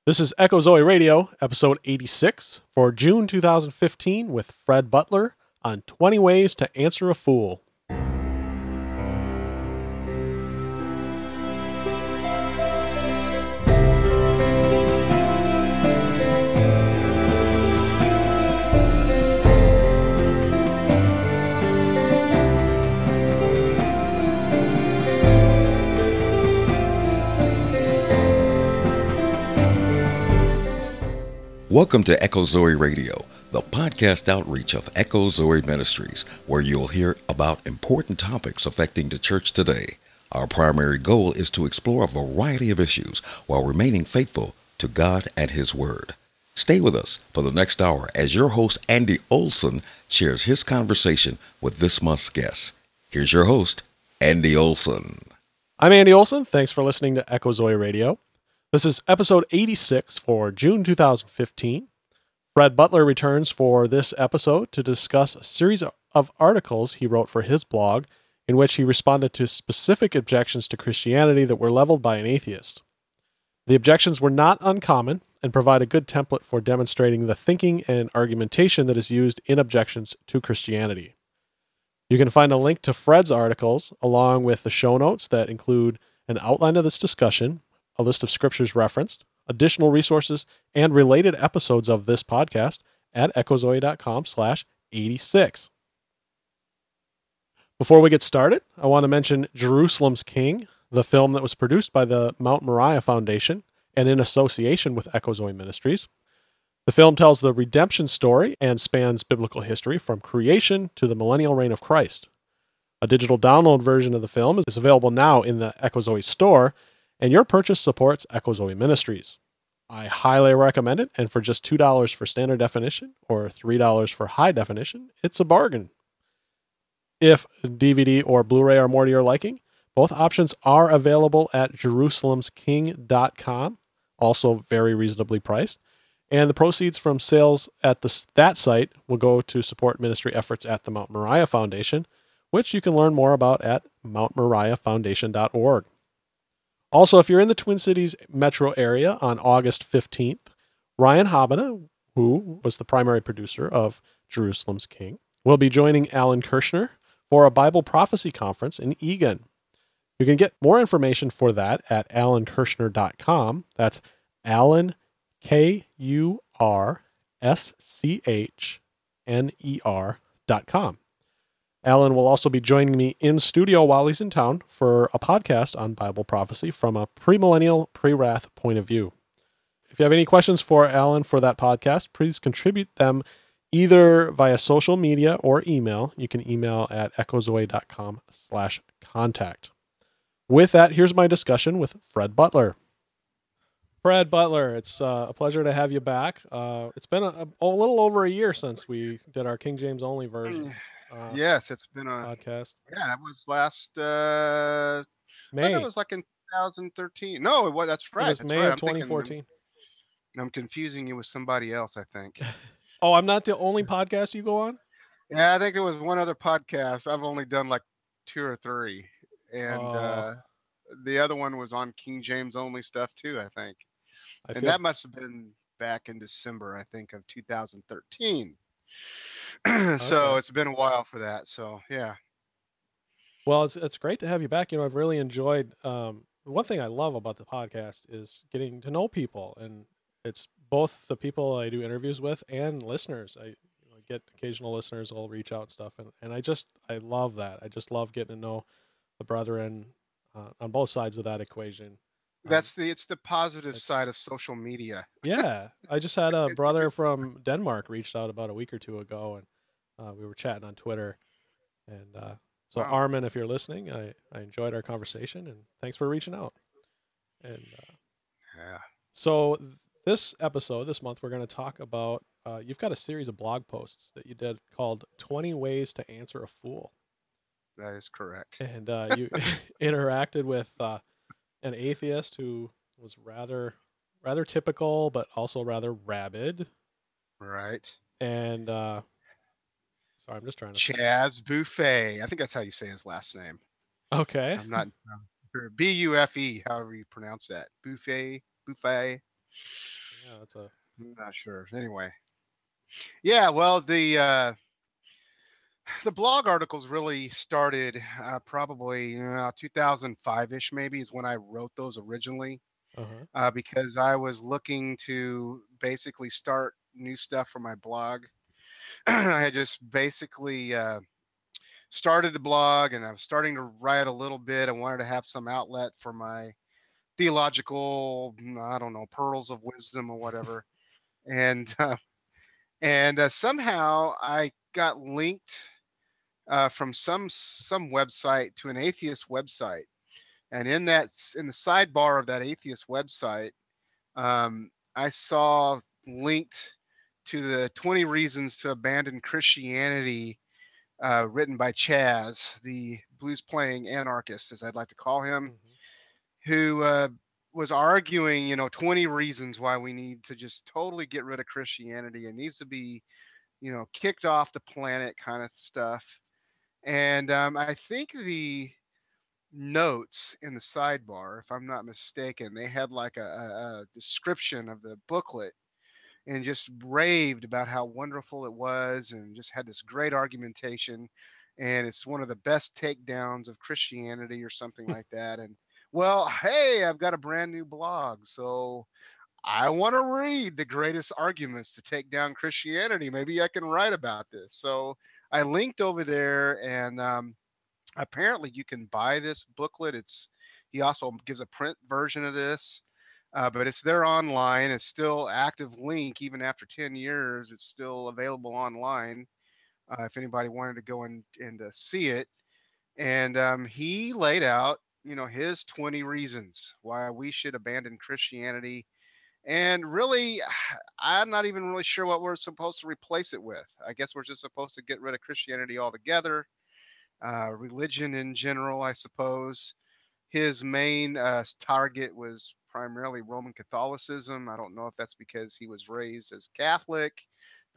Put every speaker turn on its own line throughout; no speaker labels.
This is Echo Zoe Radio, episode 86 for June 2015 with Fred Butler on 20 Ways to Answer a Fool.
Welcome to Echo Zoe Radio, the podcast outreach of Echo Zoe Ministries, where you'll hear about important topics affecting the church today. Our primary goal is to explore a variety of issues while remaining faithful to God and His Word. Stay with us for the next hour as your host, Andy Olson, shares his conversation with this month's guest. Here's your host, Andy Olson.
I'm Andy Olson. Thanks for listening to Echo Zoe Radio. This is episode 86 for June 2015. Fred Butler returns for this episode to discuss a series of articles he wrote for his blog in which he responded to specific objections to Christianity that were leveled by an atheist. The objections were not uncommon and provide a good template for demonstrating the thinking and argumentation that is used in objections to Christianity. You can find a link to Fred's articles along with the show notes that include an outline of this discussion, a list of scriptures referenced, additional resources, and related episodes of this podcast at echozoe.com/86. Before we get started, I want to mention Jerusalem's King, the film that was produced by the Mount Moriah Foundation and in association with Echo Zoe Ministries. The film tells the redemption story and spans biblical history from creation to the millennial reign of Christ. A digital download version of the film is available now in the Echo Zoe store, and your purchase supports Echo Zoe Ministries. I highly recommend it, and for just $2 for standard definition or $3 for high definition, it's a bargain. If DVD or Blu-ray are more to your liking, both options are available at jerusalemsking.com, also very reasonably priced, and the proceeds from sales at that site will go to support ministry efforts at the Mount Moriah Foundation, which you can learn more about at mountmoriahfoundation.org. Also, if you're in the Twin Cities metro area on August 15th, Ryan Habana, who was the primary producer of Jerusalem's King, will be joining Alan Kirshner for a Bible prophecy conference in Eagan. You can get more information for that at alankirshner.com. That's Alan, KURSCHNER.com. Alan will also be joining me in studio while he's in town for a podcast on Bible prophecy from a premillennial, pre-wrath point of view. If you have any questions for Alan for that podcast, please contribute them either via social media or email. You can email at echozoe.com/contact. With that, here's my discussion with Fred Butler. Fred Butler, it's a pleasure to have you back. It's been a little over a year since we did our King James only version.
Yes, it's been a
podcast.
Yeah, that was last May. I think it was like in 2013. No, that's right.
It was
that's
May
right.
of 2014.
I'm confusing you with somebody else, I think.
Oh, I'm not the only podcast you go on?
Yeah, I think it was one other podcast. I've only done like 2 or 3. And the other one was on King James only stuff too, I think. That must have been back in December, I think, of 2013. So
Okay.
it's been a while for that. So yeah.
Well, it's great to have you back. I've really enjoyed. One thing I love about the podcast is getting to know people, and it's both the people I do interviews with and listeners. I get occasional listeners who'll reach out and stuff, and I love that. I just love getting to know the brethren on both sides of that equation.
It's the positive side of social media.
Yeah, I just had a brother from Denmark reached out about a week or two ago, and we were chatting on Twitter. And so,
wow.
Armin, if you're listening, I enjoyed our conversation, and thanks for reaching out. And
yeah.
So this month, we're going to talk about, you've got a series of blog posts that you did called 20 Ways to Answer a Fool.
That is correct.
And you interacted with an atheist who was rather typical, but also rather rabid.
Right.
And sorry, I'm just trying to.
Chaz Buffet. I think that's how you say his last name.
Okay.
I'm not sure. Buffe, however you pronounce that. Buffet.
Yeah, that's a.
I'm not sure. Anyway, yeah. Well, the blog articles really started probably 2005-ish, maybe is when I wrote those originally.
Uh-huh.
Because I was looking to basically start new stuff for my blog. I had just basically started the blog, and I was starting to write a little bit. I wanted to have some outlet for my theological, I don't know, pearls of wisdom or whatever. And somehow I got linked from some website to an atheist website, and in the sidebar of that atheist website, I saw linked to the 20 reasons to abandon Christianity, written by Chaz, the blues playing anarchist, as I'd like to call him,
Mm-hmm.
who was arguing, 20 reasons why we need to just totally get rid of Christianity. It needs to be, kicked off the planet kind of stuff. And I think the notes in the sidebar, if I'm not mistaken, they had like a description of the booklet and just raved about how wonderful it was and just had this great argumentation. And it's one of the best takedowns of Christianity or something like that. And well, hey, I've got a brand new blog. So I want to read the greatest arguments to take down Christianity. Maybe I can write about this. So I linked over there, and apparently you can buy this booklet. He also gives a print version of this, but it's there online. It's still active link even after 10 years. It's still available online if anybody wanted to go and see it. And he laid out, his 20 reasons why we should abandon Christianity. And really, I'm not even really sure what we're supposed to replace it with. I guess we're just supposed to get rid of Christianity altogether, religion in general, I suppose. His main target was primarily Roman Catholicism. I don't know if that's because he was raised as Catholic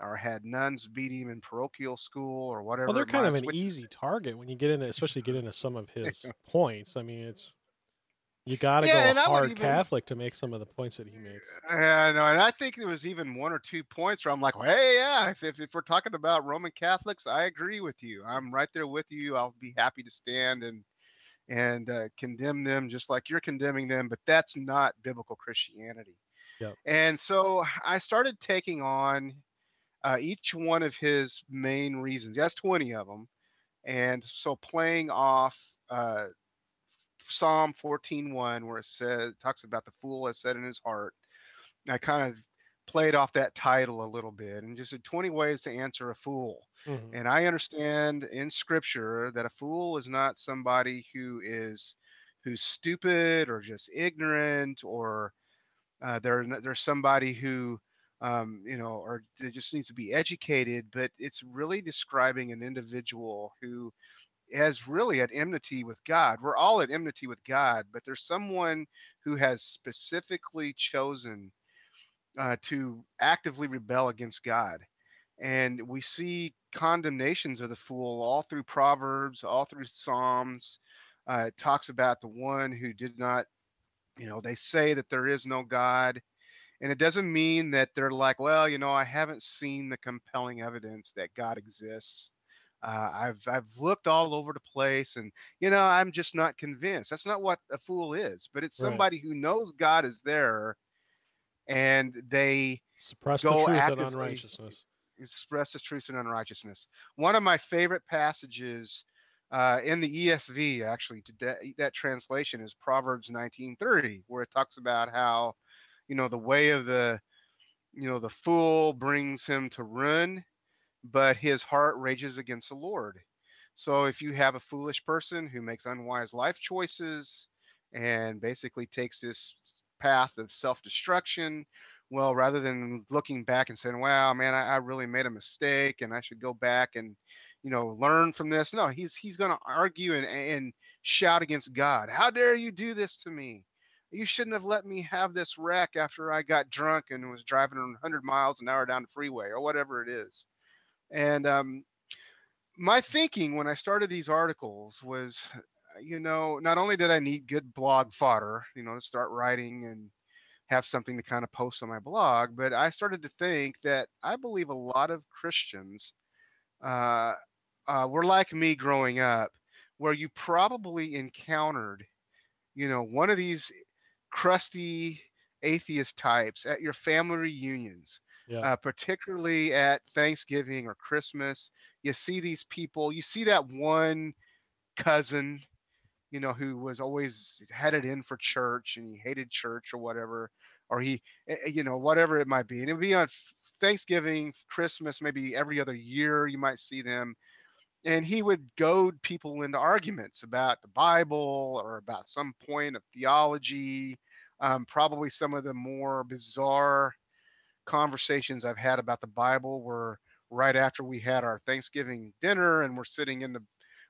or had nuns beat him in parochial school or
Well,
whatever
they're
it
kind
might
of an
switch.
easy target when you get into, especially get into some of his points. I mean, you got to
Yeah,
go
and I would
hard
even.
Catholic to make some of the points that he makes.
Yeah, no, and I think there was even one or two points where I'm like, well, hey, yeah, if we're talking about Roman Catholics, I agree with you. I'm right there with you. I'll be happy to stand and condemn them just like you're condemning them, but that's not biblical Christianity.
Yep.
And so I started taking on each one of his main reasons. He has 20 of them. And so playing off Psalm 14:1, where it talks about the fool has said in his heart, I kind of played off that title a little bit and just said 20 ways to answer a fool.
Mm-hmm.
And I understand in scripture that a fool is not somebody who's stupid or just ignorant, or there's somebody who or it just needs to be educated, but it's really describing an individual who has really at enmity with God. We're all at enmity with God, but there's someone who has specifically chosen to actively rebel against God. And we see condemnations of the fool all through Proverbs, all through Psalms. It talks about the one who did not, they say that there is no God. And it doesn't mean that they're like, well, I haven't seen the compelling evidence that God exists. I've looked all over the place, and I'm just not convinced. That's not what a fool is, but it's
Right.
somebody who knows God is there, and they
Suppress the
go
truth and
actively
unrighteousness.
express his truth and unrighteousness. One of my favorite passages in the ESV, actually, that translation is Proverbs 19:30, where it talks about how the way of the fool brings him to ruin, but his heart rages against the Lord. So if you have a foolish person who makes unwise life choices and basically takes this path of self-destruction, well, rather than looking back and saying, wow, man, I really made a mistake and I should go back and learn from this, no, he's going to argue and shout against God. How dare you do this to me? You shouldn't have let me have this wreck after I got drunk and was driving 100 miles an hour down the freeway or whatever it is. And my thinking when I started these articles was, not only did I need good blog fodder, to start writing, and have something to kind of post on my blog. But I started to think that I believe a lot of Christians uh, were like me growing up, where you probably encountered, one of these crusty atheist types at your family reunions,
Yeah.
particularly at Thanksgiving or Christmas. You see these people, you see that one cousin, who was always headed in for church and he hated church or whatever, or whatever it might be. And it would be on Thanksgiving, Christmas, maybe every other year you might see them. And he would goad people into arguments about the Bible or about some point of theology. Probably some of the more bizarre conversations I've had about the Bible were right after we had our Thanksgiving dinner and we're sitting in the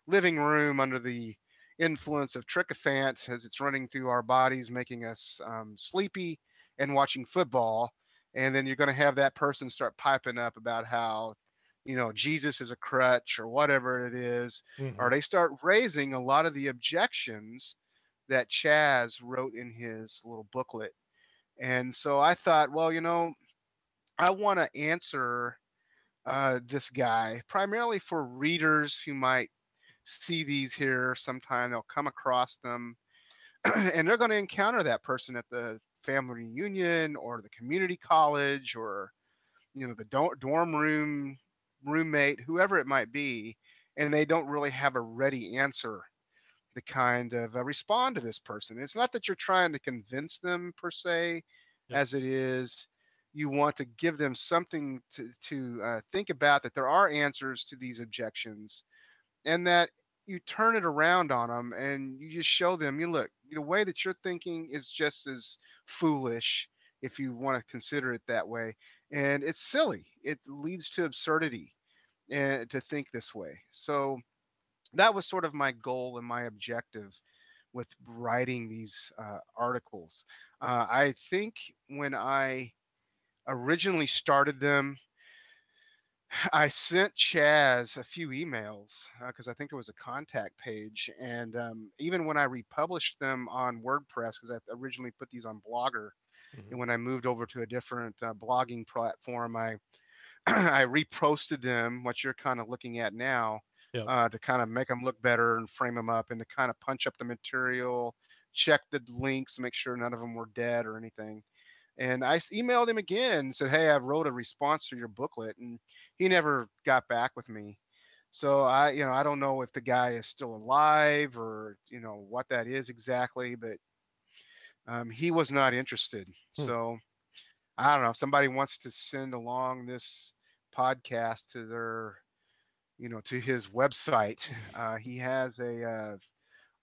living room under the influence of tryptophan as it's running through our bodies, making us sleepy, and watching football. And then you're going to have that person start piping up about how, Jesus is a crutch or whatever it is,
Mm-hmm.
or they start raising a lot of the objections that Chaz wrote in his little booklet. And so I thought, well, I want to answer this guy primarily for readers who might see these here sometime. They'll come across them and they're going to encounter that person at the family reunion or the community college or, the dorm room roommate, whoever it might be, and they don't really have a ready answer to kind of respond to this person. It's not that you're trying to convince them per se,
Yep.
as it is you want to give them something to think about, that there are answers to these objections, and that you turn it around on them and you just show them, you look, the way that you're thinking is just as foolish, if you want to consider it that way, and it's silly. It leads to absurdity and to think this way. So that was sort of my goal and my objective with writing these articles. I think when I originally started them, I sent Chaz a few emails because I think there was a contact page. And even when I republished them on WordPress, because I originally put these on Blogger,
Mm-hmm.
and when I moved over to a different blogging platform, I I reposted them, what you're kind of looking at now,
Yep.
to kind of make them look better and frame them up and to kind of punch up the material, check the links, make sure none of them were dead or anything. And I emailed him again and said, "Hey, I wrote a response to your booklet," and he never got back with me. So I don't know if the guy is still alive or what that is exactly, but he was not interested.
Hmm.
So I don't know. If somebody wants to send along this podcast to their, to his website. He has a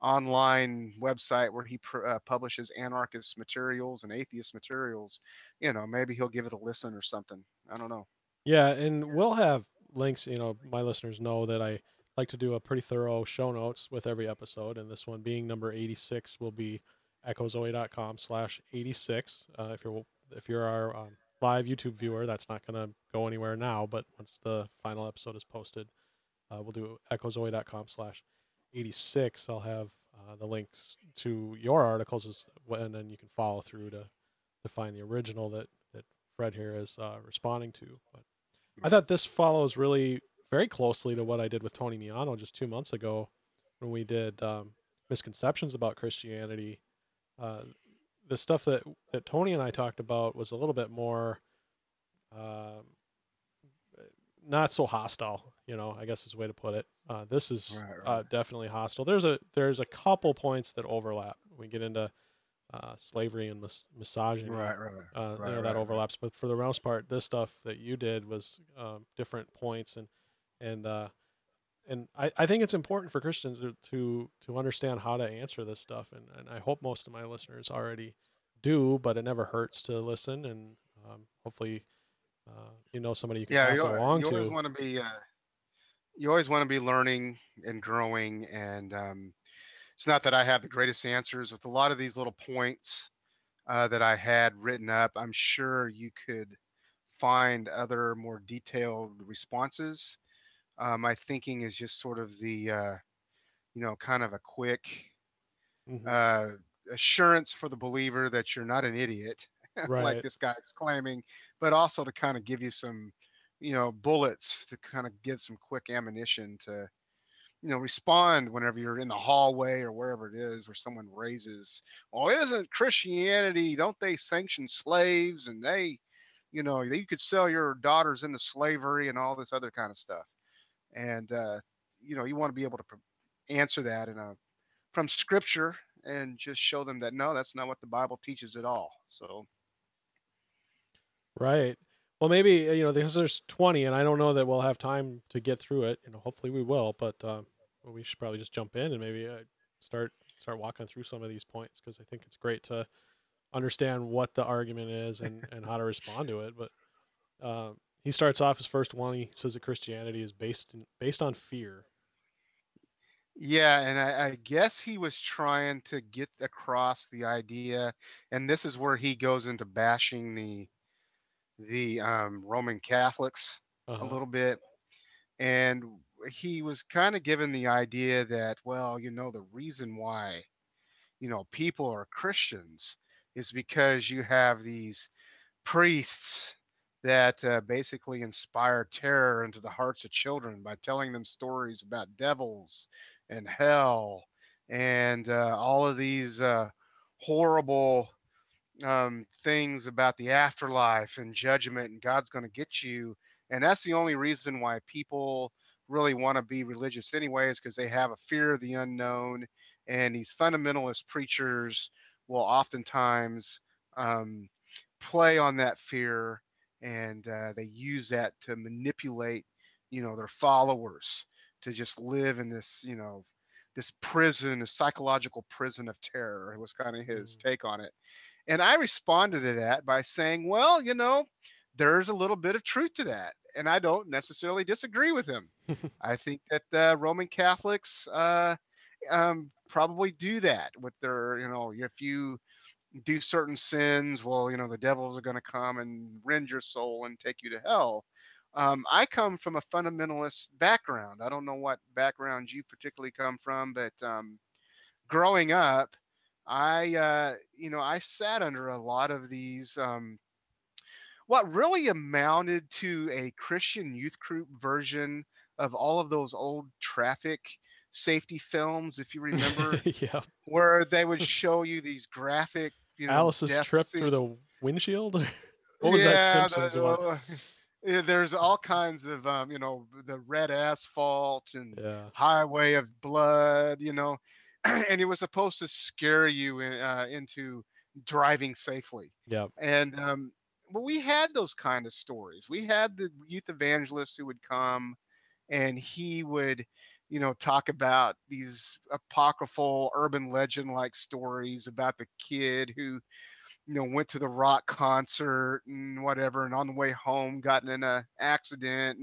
online website where he publishes anarchist materials and atheist materials. Maybe he'll give it a listen or something. I don't know.
Yeah, and we'll have links. My listeners know that I like to do a pretty thorough show notes with every episode, and this one being number 86 will be echozoe.com/86. If you're our live YouTube viewer, that's not going to go anywhere now, but once the final episode is posted, we'll do echozoe.com/86. I'll have the links to your articles and then you can follow through to find the original that Fred here is responding to. But I thought this follows really very closely to what I did with Tony Miano just 2 months ago when we did misconceptions about Christianity. Uh, the stuff that Tony and I talked about was a little bit more uh, not so hostile, I guess is a way to put it. This is
Right.
definitely hostile. There's a couple points that overlap. We get into slavery and misogyny. That
Right.
overlaps. But for the most part, this stuff that you did was different points, and I think it's important for Christians to understand how to answer this stuff, and I hope most of my listeners already do, but it never hurts to listen, and hopefully somebody you can
Yeah,
pass it along
you always
to.
want to be learning and growing, and it's not that I have the greatest answers with a lot of these little points that I had written up. I'm sure you could find other more detailed responses. My thinking is just sort of the, kind of a quick
Hmm.
uh, assurance for the believer that you're not an idiot.
Right.
like this guy is claiming, but also to kind of give you some, bullets to kind of give some quick ammunition to, respond whenever you're in the hallway or wherever it is where someone raises, well, isn't Christianity, don't they sanction slaves, and they, you could sell your daughters into slavery and all this other kind of stuff. And, you want to be able to answer that from scripture and just show them that, no, that's not what the Bible teaches at all. So,
Right. Well, maybe, because there's 20 and I don't know that we'll have time to get through it. Hopefully we will, but we should probably just jump in and maybe start walking through some of these points, because I think it's great to understand what the argument is and how to respond to it. But he starts off his first one. He says that Christianity is based on fear.
yeah, and I guess he was trying to get across the idea, and this is where he goes into bashing the Roman Catholics a
Uh-huh.
little bit. And he was kind of given the idea that, well, the reason why, people are Christians is because you have these priests that basically inspire terror into the hearts of children by telling them stories about devils and hell and all of these horrible things about the afterlife and judgment, and God's going to get you. And that's the only reason why people really want to be religious anyway, is because they have a fear of the unknown. And these fundamentalist preachers will oftentimes um, play on that fear, and they use that to manipulate, their followers to just live in this, this prison, a psychological prison of terror. It was kind of his
Mm.
take on it. And I responded to that by saying, well, there's a little bit of truth to that. And I don't necessarily disagree with him. I think that Roman Catholics probably do that with their, if you do certain sins, well, the devils are going to come and rend your soul and take you to hell. I come from a fundamentalist background. I don't know what background you particularly come from, but growing up, I sat under a lot of these, what really amounted to a Christian youth group version of all of those old traffic safety films, if you remember,
Yeah.
where they would show you these graphic,
Alice's
death
trip through
scenes.
the windshield. What was that
Yeah,
Simpsons one?
yeah, there's all kinds of, the red asphalt and
Yeah.
highway of blood, and it was supposed to scare you into driving safely.
Yeah.
And but we had those kind of stories. We had the youth evangelist who would come, and he would, talk about these apocryphal urban legend like stories about the kid who, went to the rock concert and whatever, and on the way home got in an accident,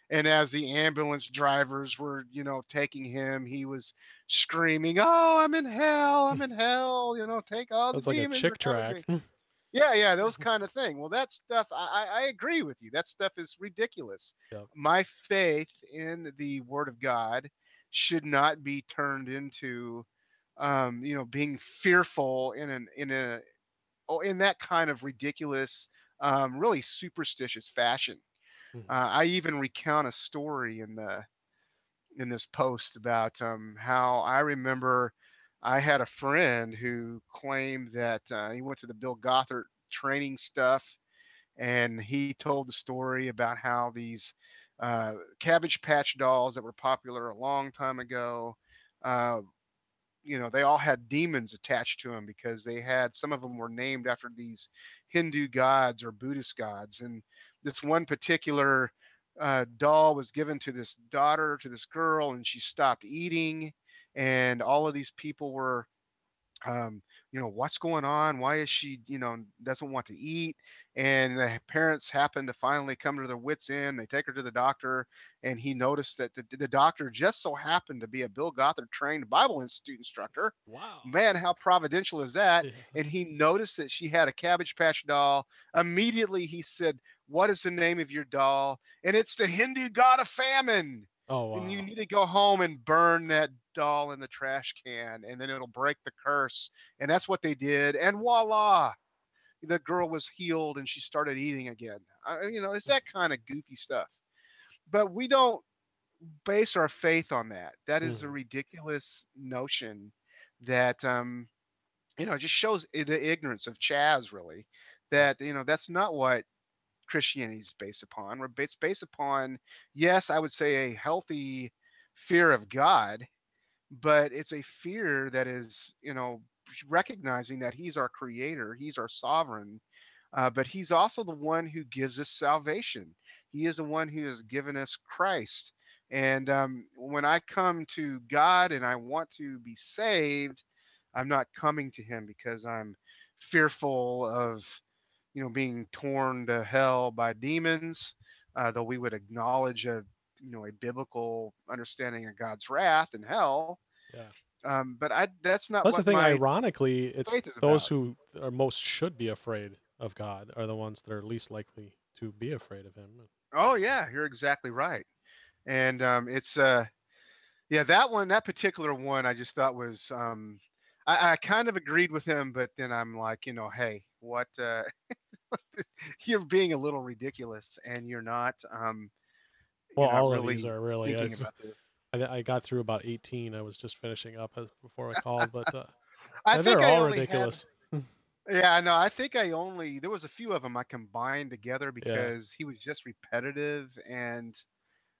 and as the ambulance drivers were, taking him, he was screaming, "Oh, I'm in hell! I'm in hell! Take all the
That's like a
demons are
chick
coming to
track.
me." Yeah, yeah, those kind of thing. Well, that stuff, I agree with you. That stuff is ridiculous.
Yep.
My faith in the Word of God should not be turned into, being fearful in that kind of ridiculous, really superstitious fashion.
Mhm.
I even recount a story in this post about how I remember I had a friend who claimed that he went to the Bill Gothard training stuff, and he told the story about how these Cabbage Patch dolls that were popular a long time ago, uh, they all had demons attached to them because they had, some of them were named after these Hindu gods or Buddhist gods. And this one particular doll was given to this daughter, to this girl, and she stopped eating. And all of these people were, what's going on? Why is she, doesn't want to eat? And the parents happen to finally come to their wits end. They take her to the doctor, and he noticed that the doctor just so happened to be a Bill Gothard trained Bible Institute instructor.
Wow.
Man, how providential is that?
Yeah.
And he noticed that she had a Cabbage Patch doll. Immediately he said, "What is the name of your doll?" And it's the Hindu god of famine.
Oh
And you
wow.
need to go home and burn that doll in the trash can, and then it'll break the curse. And that's what they did. And voila, the girl was healed and she started eating again. It's that kind of goofy stuff. But we don't base our faith on that. That is a
Mhm.
ridiculous notion that it just shows the ignorance of Chaz, really. That that's not what Christianity is based upon. It's based upon, yes, I would say a healthy fear of God, but it's a fear that is, recognizing that He's our Creator, He's our Sovereign, but He's also the one who gives us salvation. He is the one who has given us Christ. And when I come to God and I want to be saved, I'm not coming to Him because I'm fearful of being torn to hell by demons, though we would acknowledge a biblical understanding of God's wrath and hell.
Yeah.
But that's not
That's the
what
thing.
my
Ironically, it's
faith is
those
about.
who are most should be afraid of God are the ones that are least likely to be afraid of Him.
Oh yeah, you're exactly right. And it's yeah, that particular one, I just thought was I kind of agreed with him, but then I'm like, hey, what you're being a little ridiculous, and
Well,
you're not
all of these
really
are really.
thinking about this.
I got through about 18. I was just finishing up before I called, but
I
yeah,
think
they're
I
all
only had
ridiculous.
Yeah, no, I think there was a few of them I combined together
Yeah.
because he was just repetitive, and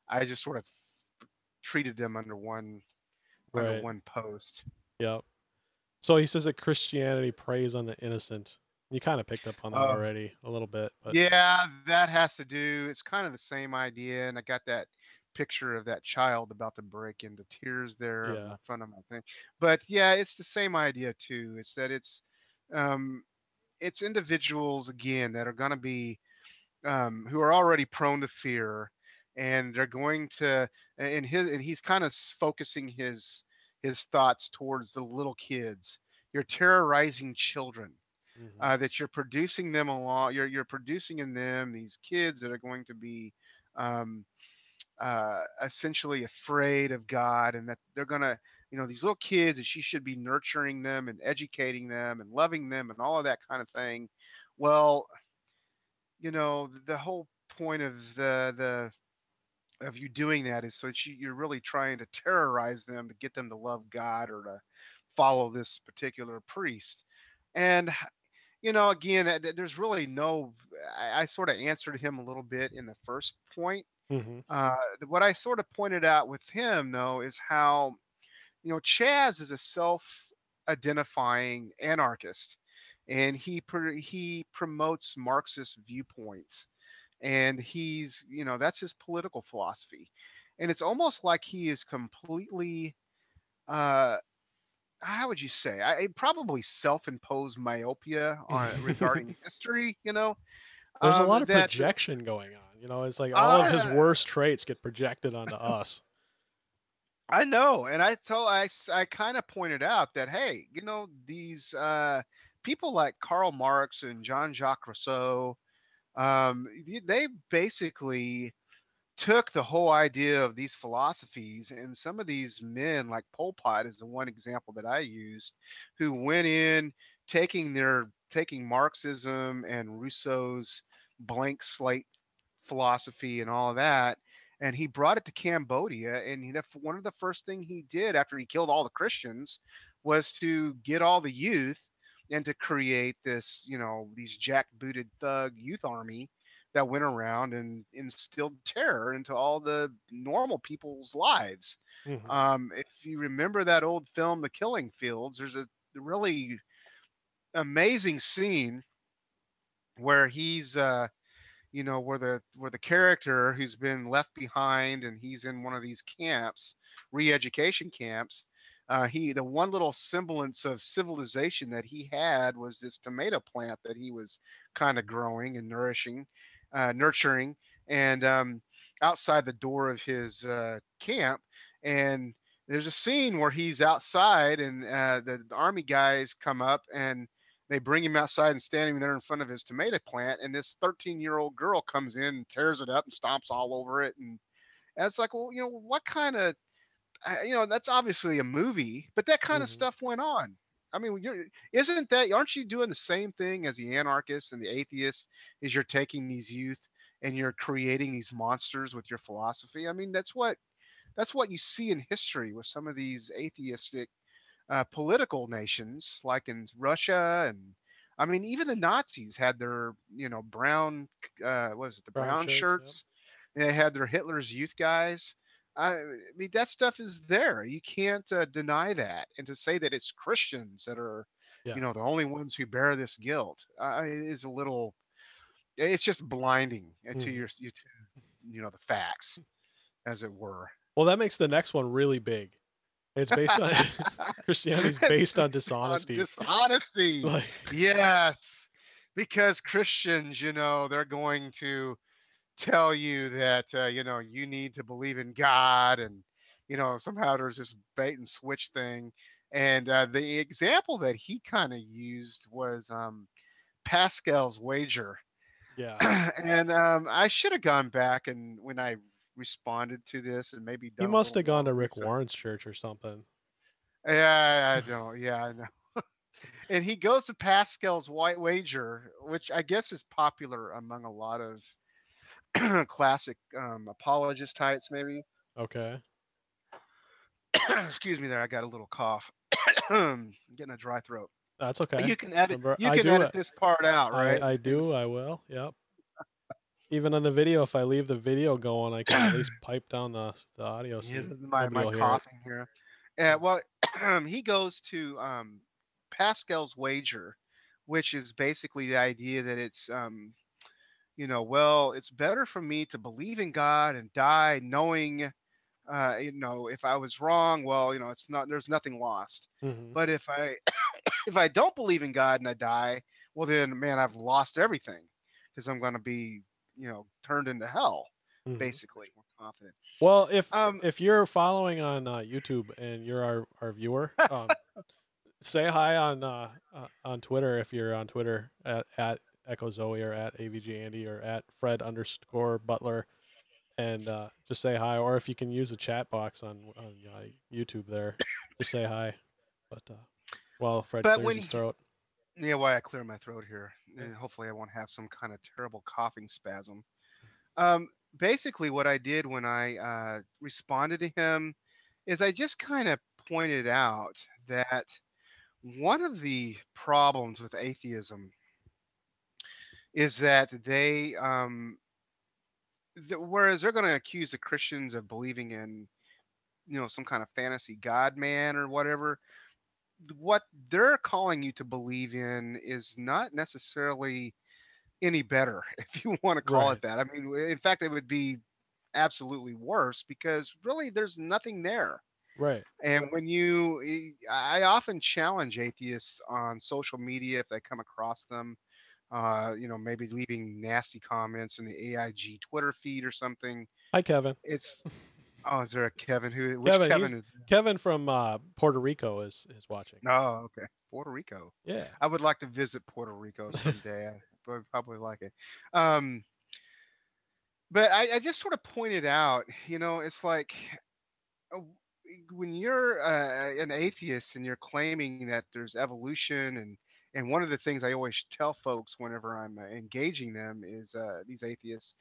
I just sort of treated them under
Right.
one post.
Yep. So he says that Christianity preys on the innocent. You kind of picked up on that
Uh,
already a little bit, but
yeah, that has to do. It's kind of the same idea, and I got that picture of that child about to break into tears there of
yeah.
my front of my thing. But yeah, it's the same idea too. It's that um, it's individuals again that are going to be who are already prone to fear, and they're going to and he's kind of focusing his thoughts towards the little kids. You're terrorizing children.
Hmm.
That you're producing them along. You're producing in them these kids that are going to be um, essentially afraid of God, and that they're gonna, these little kids, that she should be nurturing them and educating them and loving them and all of that kind of thing. Well, the whole point of the of you doing that is so that you're really trying to terrorize them to get them to love God or to follow this particular priest. And again, there's really no. I sort of answered him a little bit in the first point.
Hmm.
What I sort of pointed out with him, though, is how Chaz is a self-identifying anarchist, and he promotes Marxist viewpoints, and that's his political philosophy, and it's almost like he is completely uh, how would you say? Probably self-imposed myopia on regarding history.
There's a lot of
That
projection going on. It's like all of his
uh,
worst traits get projected onto us.
I know, and I kind of pointed out that hey, these people like Karl Marx and Jean-Jacques Rousseau, they basically took the whole idea of these philosophies, and some of these men like Pol Pot is the one example that I used, who went in taking Marxism and Rousseau's blank slate philosophy and all of that, and he brought it to Cambodia, and one of the first thing he did after he killed all the Christians was to get all the youth and to create this, these jackbooted thug youth army that went around and instilled terror into all the normal people's lives.
Hmm.
If you remember that old film, The Killing Fields, there's a really amazing scene where he's, where the character who's been left behind and he's in one of these camps, re-education camps. The one little semblance of civilization that he had was this tomato plant that he was kind of growing and nurturing, and outside the door of his camp. And there's a scene where he's outside, and the army guys come up and they bring him outside and standing there in front of his tomato plant. And this 13-year-old girl comes in and tears it up and stomps all over it. And it's like, well, what kind of, that's obviously a movie, but that kind of
Hmm.
stuff went on. I mean, aren't you doing the same thing as the anarchists and the atheists? Is you're taking these youth and you're creating these monsters with your philosophy? I mean, that's what you see in history with some of these atheistic political nations, like in Russia, and I mean, even the Nazis had their brown, what is it, the
Brown
brown
shirts. Yep.
shirts. And they had their Hitler's Youth guys. I mean, that stuff is there. You can't deny that. And to say that it's Christians that are,
Yeah.
the only ones who bear this guilt is a little. It's just blinding to the facts, as it were.
Well, that makes the next one really big. It's based on Christianity's based on dishonesty.
Dishonesty. Yes. Because Christians, they're going to tell you that, you need to believe in God, and, somehow there's this bait and switch thing. And the example that he kind of used was Pascal's wager.
Yeah.
And I should have gone back and when I responded to this and maybe done
He must have gone to Rick
research.
Warren's church or something.
Yeah, I know. Yeah, I know. And he goes to Pascal's white wager, which I guess is popular among a lot of classic apologist types, maybe.
Okay.
Excuse me, there. I got a little cough. Getting a dry throat.
That's okay.
You can edit.
Remember,
You can edit this part out, right?
I do. I will. Yep. Even on the video, if I leave the video going, I can at least pipe down the audio. So
my coughing here. Yeah. Well, he goes to Pascal's wager, which is basically the idea that it's it's better for me to believe in God and die knowing if I was wrong, well, it's not, there's nothing lost.
Mm-hmm.
But if I don't believe in God and I die, well then, man, I've lost everything because I'm going to be, turned into hell. Mm-hmm. Basically, we're confident.
Well, if you're following on YouTube and you're our viewer, say hi on Twitter if you're on Twitter at Echo Zoe or at AVG Andy or at Fred_Butler. And just say hi, or if you can use a chat box on YouTube there, just say hi. But while Fred clears his throat.
Yeah, while I clear my throat here, and hopefully I won't have some kind of terrible coughing spasm. Basically, what I did when I responded to him is I just kind of pointed out that one of the problems with atheism is that they whereas they're going to accuse the Christians of believing in, some kind of fantasy God man or whatever, what they're calling you to believe in is not necessarily any better, if you want to call it that. I mean, in fact, it would be absolutely worse because really there's nothing there.
Right.
And I often challenge atheists on social media if they come across them. Maybe leaving nasty comments in the AIG Twitter feed or something.
Hi, Kevin.
Is there a Kevin?
Kevin is Kevin from Puerto Rico is watching.
Oh, okay. Puerto Rico.
Yeah.
I would like to visit Puerto Rico someday. I would probably like it. But I just sort of pointed out, it's like when you're an atheist and you're claiming that there's evolution and one of the things I always tell folks whenever I'm engaging them is these atheists,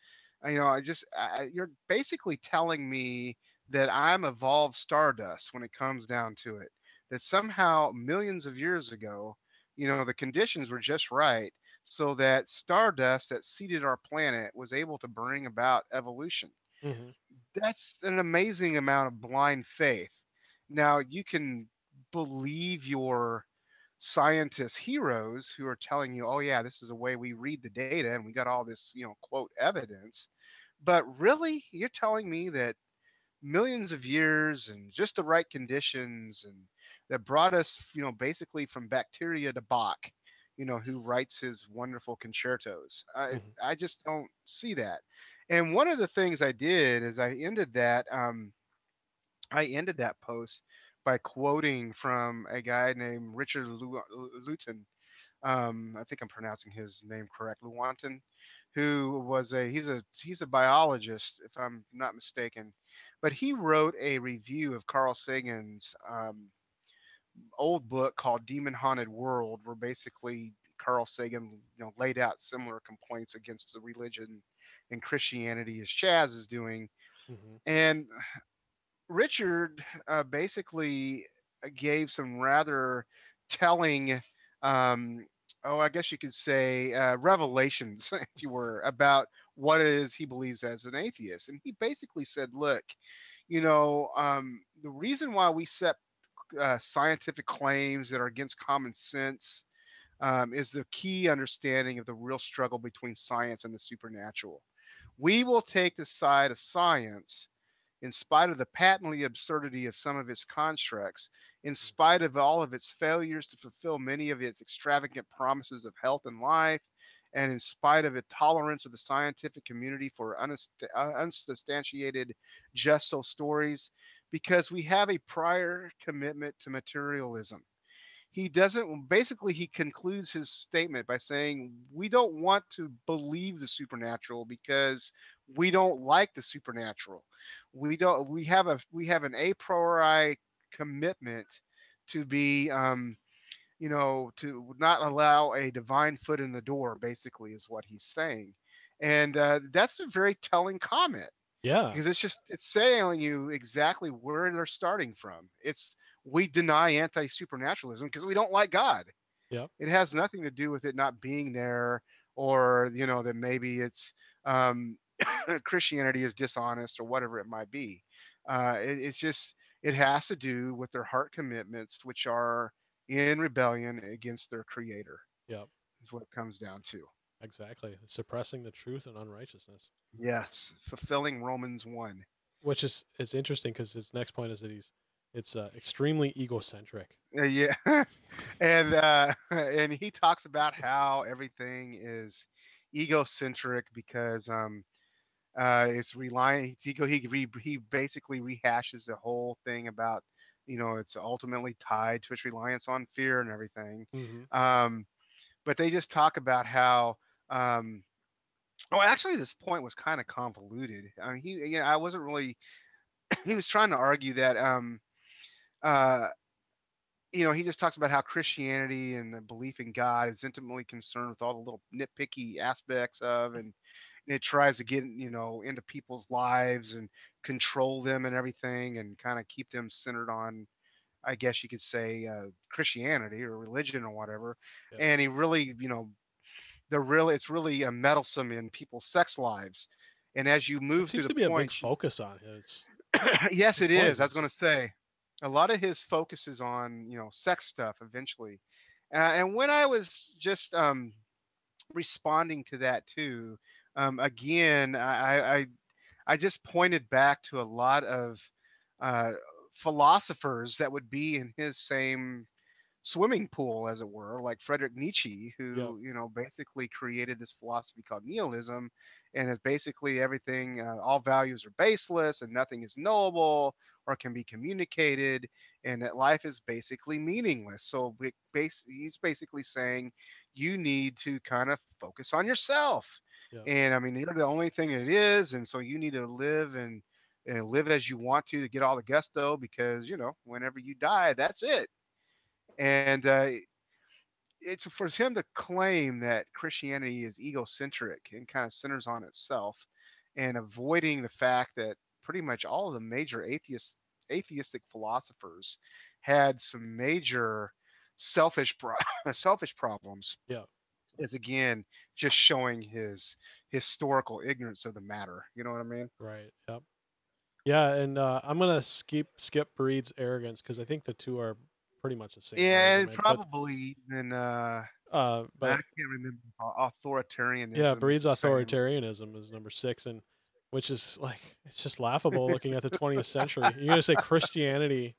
you're basically telling me that I'm evolved stardust when it comes down to it. That somehow millions of years ago, the conditions were just right so that stardust that seeded our planet was able to bring about evolution.
Mm-hmm.
That's an amazing amount of blind faith. Now, you can believe your scientist heroes who are telling you, oh yeah, this is the way we read the data and we got all this, quote, evidence. But really, you're telling me that millions of years and just the right conditions and that brought us, basically from bacteria to Bach, who writes his wonderful concertos. I just don't see that. And one of the things I did is I ended that post by quoting from a guy named Richard Luton. I think I'm pronouncing his name correct, Lewontin, who was he's a biologist, if I'm not mistaken, but he wrote a review of Carl Sagan's old book called Demon Haunted World, where basically Carl Sagan, laid out similar complaints against the religion and Christianity as Chaz is doing.
Hmm.
And Richard basically gave some rather telling, um, I guess you could say, revelations, if you were, about what it is he believes as an atheist. And he basically said, look, the reason why we set scientific claims that are against common sense is the key understanding of the real struggle between science and the supernatural. We will take the side of science in spite of the patently absurdity of some of its constructs, in spite of all of its failures to fulfill many of its extravagant promises of health and life, and in spite of its tolerance of the scientific community for unsubstantiated just so stories, because we have a prior commitment to materialism. He doesn't Basically, he concludes his statement by saying we don't want to believe the supernatural because we don't like the supernatural. We have an a priori commitment to be to not allow a divine foot in the door, basically, is what he's saying. And that's a very telling comment,
Yeah.
because it's saying you exactly where they're starting from. It's We deny anti-supernaturalism because we don't like God.
Yep.
It has nothing to do with it not being there, or that maybe it's um, Christianity is dishonest or whatever it might be. It's just it has to do with their heart commitments, which are in rebellion against their Creator.
Yep.
Is what it comes down to.
Exactly. Suppressing the truth and unrighteousness.
Yes, fulfilling Romans 1.
Which is interesting because his next point is that it's extremely egocentric.
Yeah, and and he talks about how everything is egocentric because it's relying. He basically rehashes the whole thing about it's ultimately tied to its reliance on fear and everything.
Hmm.
Um, but they just talk about how. Actually, this point was kind of convoluted. I mean, I wasn't really. He was trying to argue that uh, he just talks about how Christianity and the belief in God is intimately concerned with all the little nitpicky aspects of, and it tries to get into people's lives and control them and everything, and kind of keep them centered on, I guess you could say, Christianity or religion or whatever.
Yep.
And he really, it's really meddlesome in people's sex lives. And as you
That
move through
seems
the
to be a big
points,
focus on his
yes,
his
it is. I was going
points.
to say a lot of his focus is on sex stuff eventually, and when I was just responding to that too, again, I just pointed back to a lot of uh, philosophers that would be in his same swimming pool, as it were, like Friedrich Nietzsche,
Yep.
who basically created this philosophy called nihilism, and it's basically everything, all values are baseless, and nothing is knowable or can be communicated, and that life is basically meaningless. So he's basically saying you need to kind of focus on yourself,
Yep.
and I mean you're the only thing it is, and so you need to live and live as you want to get all the gusto, because whenever you die, that's it. And it's for him to claim that Christianity is egocentric and kind of centers on itself, and avoiding the fact that pretty much all of the major atheistic philosophers had some major selfish problems,
Yep.
is again just showing his historical ignorance of the matter. You know what I mean?
Right. Yep. Yeah, and I'm gonna skip Breed's arrogance because I think the two are pretty much the same
Yeah, and
argument.
probably even I
But
can't remember.
yeah,
Authoritarianism is
Breed's
the same.
authoritarianism is number 6, and which is like it's just laughable looking at the 20th century. You're gonna say Christianity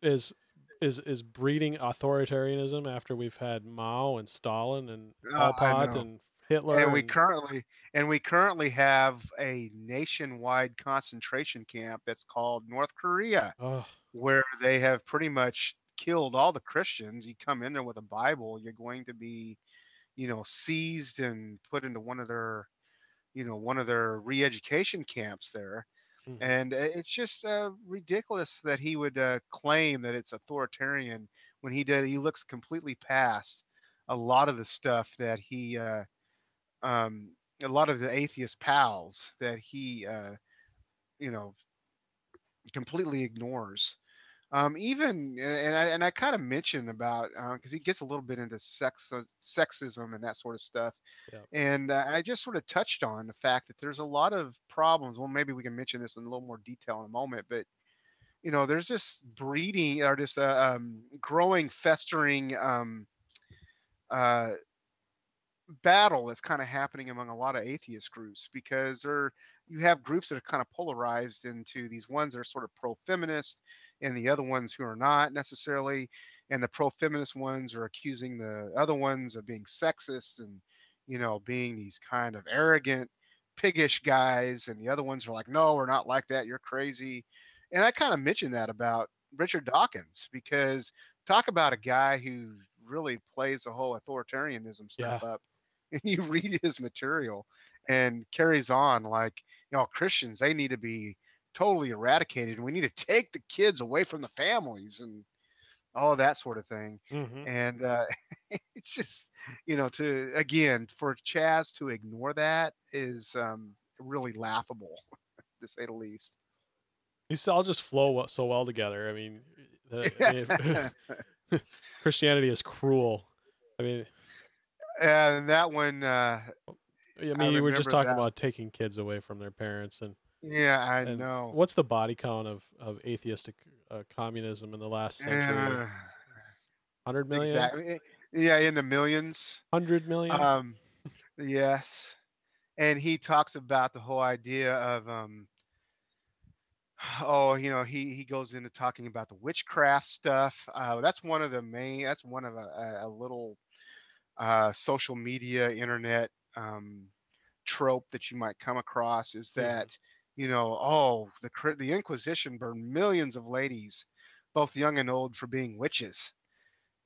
is is breeding authoritarianism after we've had Mao and Stalin and
Oh,
Pol
I
Pot
know.
and
And
Hitler
we
and
currently and we currently have a nationwide concentration camp that's called North Korea,
oh
where they have pretty much killed all the Christians. You come in there with a Bible, you're going to be, seized and put into one of their re-education camps there. And it's just ridiculous that he would claim that it's authoritarian when he looks completely past a lot of the stuff that a lot of the atheist pals that he, you know, completely ignores. Even and I kind of mentioned about because he gets a little bit into sexism and that sort of stuff,
Yeah.
and I just sort of touched on the fact that there's a lot of problems. Well, maybe we can mention this in a little more detail in a moment, but there's this breeding or this growing, festering uh, battle that's kind of happening among a lot of atheist groups because you have groups that are kind of polarized into these ones that are sort of pro-feminist and the other ones who are not necessarily, and the pro-feminist ones are accusing the other ones of being sexist and being these kind of arrogant piggish guys, and the other ones are like, no, we're not like that, you're crazy. And I kind of mentioned that about Richard Dawkins because talk about a guy who really plays the whole authoritarianism stuff
Yeah.
up. You read his material and carries on like, Christians, they need to be totally eradicated, and we need to take the kids away from the families and all of that sort of thing. And it's just, to again, for Chaz to ignore that is really laughable, to say the least.
These all just flow so well together. I mean, Christianity is cruel. I mean,
and that one,
you were just talking about taking kids away from their parents, and
yeah, I
and
know.
what's the body count of atheistic communism in the last century? 100 million?
Exactly. Yeah, in the millions.
100 million?
Yes. And he talks about the whole idea of he goes into talking about the witchcraft stuff. That's one of the main. That's one of a little social media internet trope that you might come across is that the Inquisition burned millions of ladies, both young and old, for being witches.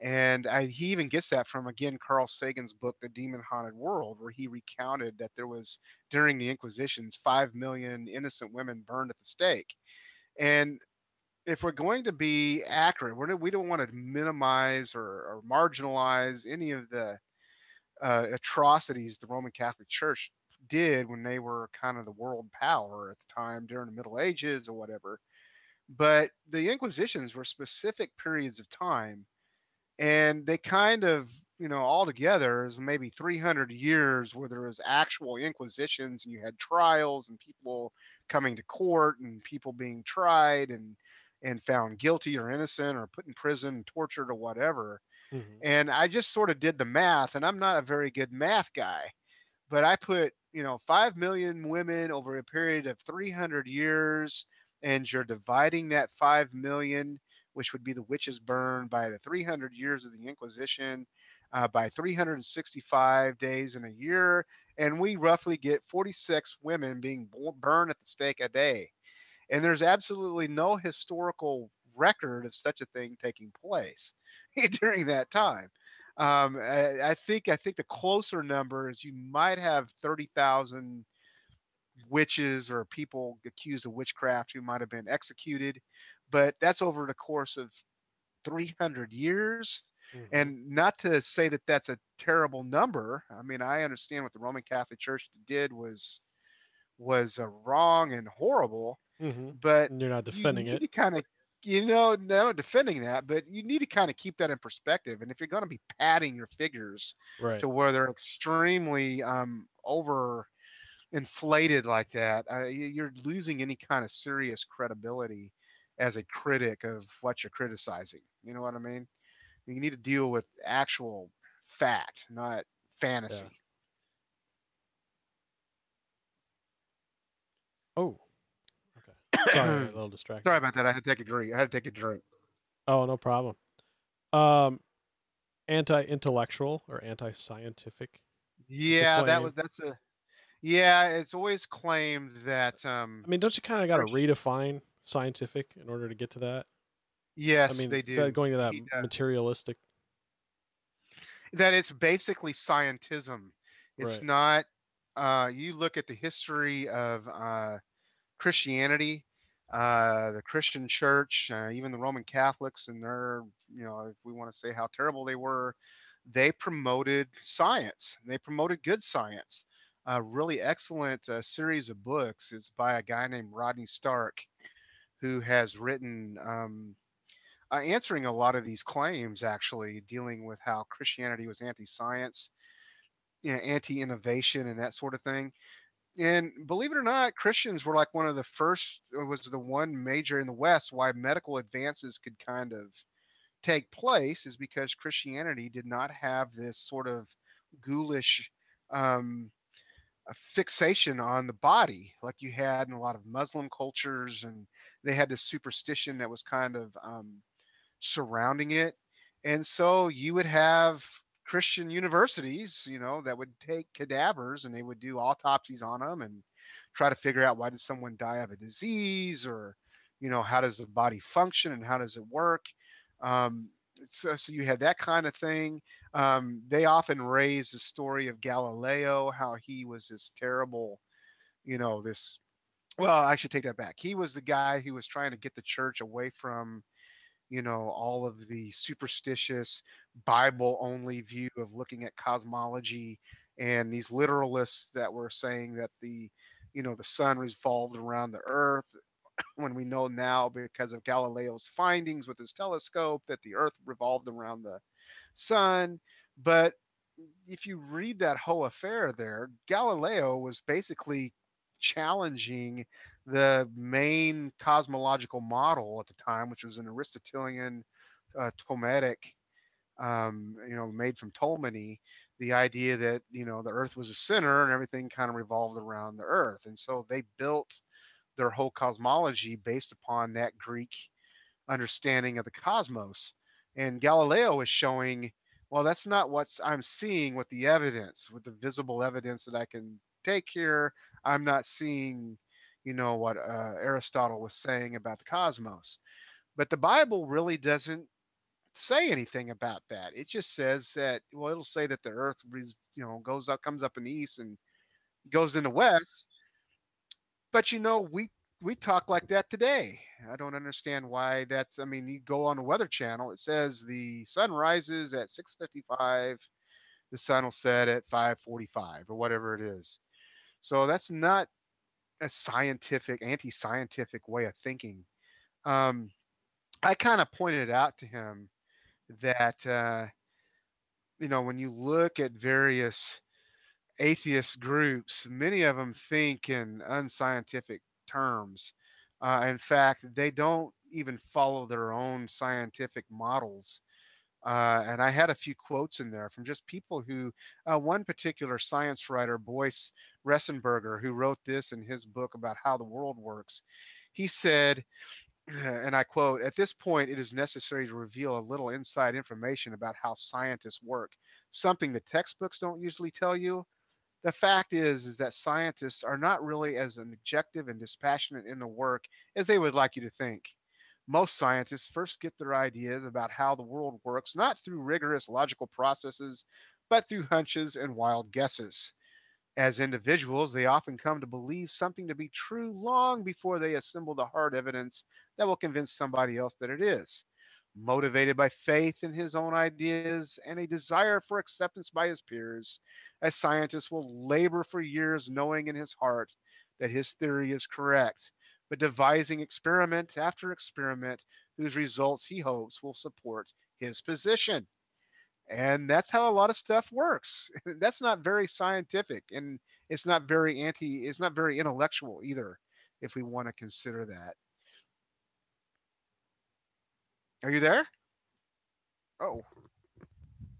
And he even gets that from, again, Carl Sagan's book, The Demon Haunted World, where he recounted that there was, during the Inquisitions, 5 million innocent women burned at the stake. And if we're going to be accurate, we don't want to minimize or marginalize any of the atrocities the Roman Catholic Church did when they were kind of the world power at the time during the Middle Ages or whatever. But the Inquisitions were specific periods of time, and they kind of, all together is maybe 300 years where there was actual inquisitions and you had trials and people coming to court and people being tried and found guilty or innocent or put in prison, tortured or whatever. And I just sort of did the math, and I'm not a very good math guy, but I put 5 million women over a period of 300 years, and you're dividing that 5 million, which would be the witches burned, by the 300 years of the Inquisition, by 365 days in a year, and we roughly get 46 women being burned at the stake a day. And there's absolutely no historical record of such a thing taking place during that time. I think the closer number is you might have 30,000 witches or people accused of witchcraft who might have been executed, but that's over the course of 300 years. And not to say that that's a terrible number. I mean, I understand what the Roman Catholic Church did was wrong and horrible, but
you're not defending
you
it.
need to kind of, no defending that, but you need to kind of keep that in perspective. And if you're going to be padding your figures
Right.
to where they're extremely over inflated like that, you're losing any kind of serious credibility as a critic of what you're criticizing. You know what I mean? You need to deal with actual fact, not fantasy.
Yeah. Oh, okay. Sorry, a little distracted.
Sorry about that. I had to take a drink.
Oh, no problem. Anti-intellectual or anti-scientific.
Yeah, it's always claimed that.
I mean, don't you kind of got to redefine scientific in order to get to that?
Yes,
I mean,
they do.
Going to that materialistic.
That it's basically scientism. It's
right.
not. You look at the history of Christianity, the Christian church, even the Roman Catholics, and their, if we want to say how terrible they were, they promoted science. They promoted good science. A really excellent series of books is by a guy named Rodney Stark, who has written answering a lot of these claims, actually dealing with how Christianity was anti-science, anti-innovation, and that sort of thing. And believe it or not, Christians were like one of the first, was the one major in the West why medical advances could kind of take place, is because Christianity did not have this sort of ghoulish um, a fixation on the body like you had in a lot of Muslim cultures, and they had this superstition that was kind of surrounding it. And so you would have Christian universities, that would take cadavers and they would do autopsies on them and try to figure out, why did someone die of a disease, or, how does the body function and how does it work? Um, so you had that kind of thing. They often raise the story of Galileo, how he was this terrible, this. Well, I should take that back. He was the guy who was trying to get the church away from, all of the superstitious Bible only view of looking at cosmology, and these literalists that were saying that the sun revolved around the earth, when we know now, because of Galileo's findings with his telescope, that the earth revolved around the sun. But if you read that whole affair there, Galileo was basically challenging the main cosmological model at the time, which was an Aristotelian Ptolemaic, made from Ptolemy, the idea that, the earth was a center and everything kind of revolved around the earth. And so they built their whole cosmology based upon that Greek understanding of the cosmos. And Galileo is showing, well, that's not what I'm seeing with the evidence, with the visible evidence that I can take here. I'm not seeing, what Aristotle was saying about the cosmos. But the Bible really doesn't say anything about that. It just says that, well, it'll say that the earth, goes up, comes up in the east and goes in the west. But we talk like that today. I don't understand why that's. I mean, you go on the Weather Channel, it says the sun rises at 6:55, the sun will set at 5:45 or whatever it is. So that's not a scientific, anti-scientific way of thinking. Um, I kind of pointed out to him that when you look at various atheist groups, many of them think in unscientific terms. In fact, they don't even follow their own scientific models. And I had a few quotes in there from just people who, one particular science writer, Boyce Ressenberger, who wrote this in his book about how the world works. He said, and I quote, "At this point, it is necessary to reveal a little inside information about how scientists work, something the textbooks don't usually tell you. The fact is that scientists are not really as objective and dispassionate in the work as they would like you to think. Most scientists first get their ideas about how the world works not through rigorous logical processes, but through hunches and wild guesses. As individuals, they often come to believe something to be true long before they assemble the hard evidence that will convince somebody else that it is. Motivated by faith in his own ideas and a desire for acceptance by his peers, a scientist will labor for years knowing in his heart that his theory is correct, but devising experiment after experiment whose results he hopes will support his position." And that's how a lot of stuff works. That's not very scientific, and it's not very intellectual either, if we want to consider that. Are you there? Oh,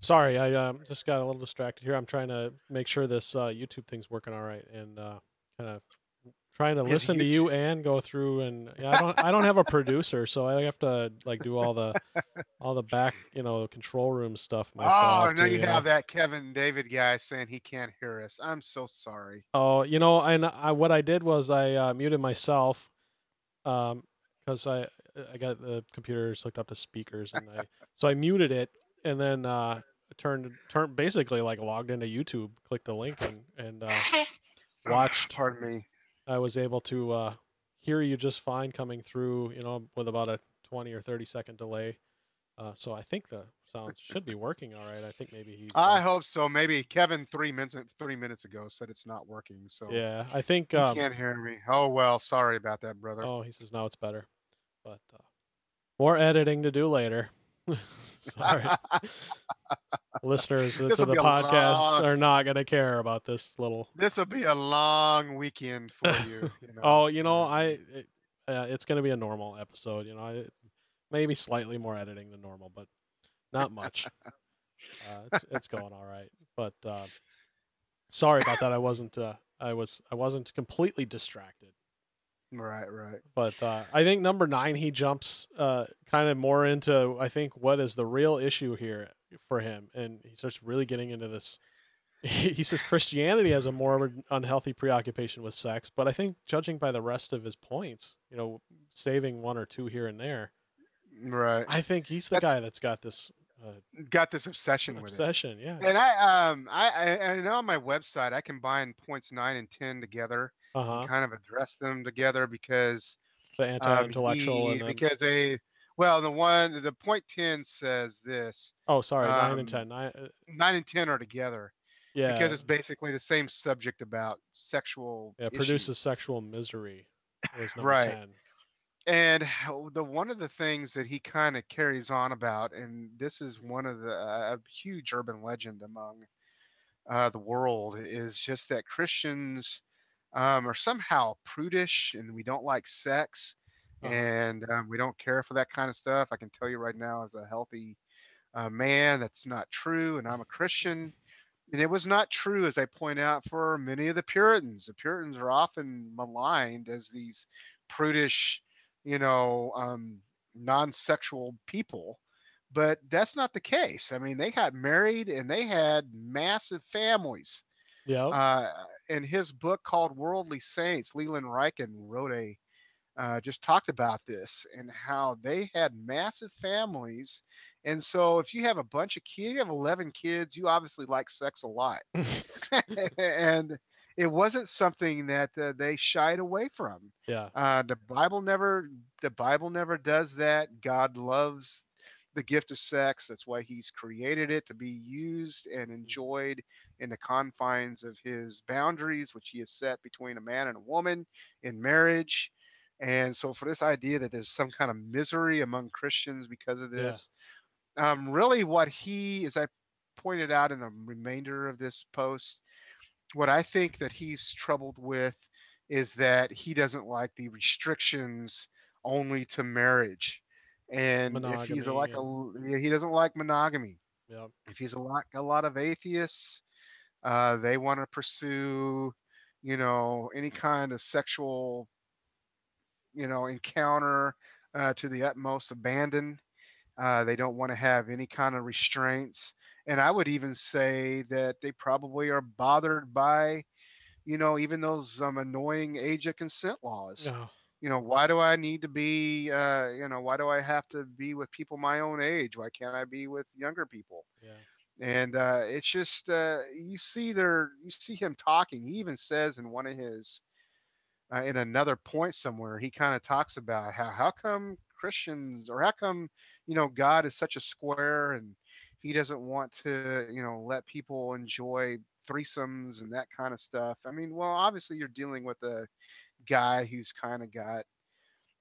Sorry, I just got a little distracted here. I'm trying to make sure this YouTube thing's working all right, and kind of trying to listen to you and go through. And I don't have a producer, so I have to like do all the back control room stuff myself.
Oh, no, you have that Kevin David guy saying he can't hear us. I'm so sorry.
Oh, and what I did was I muted myself, because I got the computers hooked up to speakers, and I muted it, and then turned basically like logged into YouTube, clicked the link, and watched.
Pardon me.
I was able to hear you just fine coming through, with about a 20 or 30-second delay. So I think the sound should be working all right. I think maybe he's.
I hope so. Maybe Kevin 3 minutes ago said it's not working, so
Yeah, I think.
he can't hear me. Oh well, sorry about that, brother.
Oh, he says now it's better, but more editing to do later. Sorry, listeners to the podcast are not going to care about this little.
This will be a long weekend for you.
Oh, it's going to be a normal episode. Maybe slightly more editing than normal, but not much. It's going all right. But sorry about that. I wasn't completely distracted.
Right.
But I think number 9, he jumps kind of more into, I think, what is the real issue here for him, and he starts really getting into this. He says Christianity has a more unhealthy preoccupation with sex, but I think judging by the rest of his points, saving one or two here and there,
right?
I think he's the guy that's got this
obsession with it.
Yeah.
And I know on my website I combine points 9 and 10 together. And kind of address them together because
the anti-intellectual
the point 10 says this.
Oh, sorry, 9 and 10. 9
and 10 are together.
Yeah,
because it's basically the same subject about sexual.
Yeah, produces sexual misery. Was number
right.
10.
And one of the things that he kind of carries on about, and this is one of the huge urban legend among the world, is just that Christians are somehow prudish and we don't like sex and we don't care for that kind of stuff. I can tell you right now, as a healthy man, that's not true. And I'm a Christian. And it was not true, as I point out, for many of the Puritans. The Puritans are often maligned as these prudish, non-sexual people. But that's not the case. I mean, they got married and they had massive families.
Yeah.
In his book called Worldly Saints, Leland Ryken wrote just talked about this and how they had massive families. And so if you have a bunch of kids, you have 11 kids, you obviously like sex a lot. And it wasn't something that they shied away from.
Yeah.
The Bible never does that. God loves the gift of sex. That's why he's created it to be used and enjoyed in the confines of his boundaries, which he has set between a man and a woman in marriage. And so for this idea that there's some kind of misery among Christians because of this, really what as I pointed out in the remainder of this post, what I think that he's troubled with is that he doesn't like the restrictions only to marriage. And monogamy, if he's he doesn't like monogamy.
Yeah.
If he's a lot of atheists, they want to pursue, any kind of sexual, encounter to the utmost abandon. They don't want to have any kind of restraints. And I would even say that they probably are bothered by, even those annoying age of consent laws.
Oh.
Why do I need to be, why do I have to be with people my own age? Why can't I be with younger people?
Yeah.
And it's just, you see him talking. He even says in one of his, in another point somewhere, he kind of talks about how come Christians, or how come, God is such a square and he doesn't want to, let people enjoy threesomes and that kind of stuff. I mean, well, obviously you're dealing with a guy who's kind of got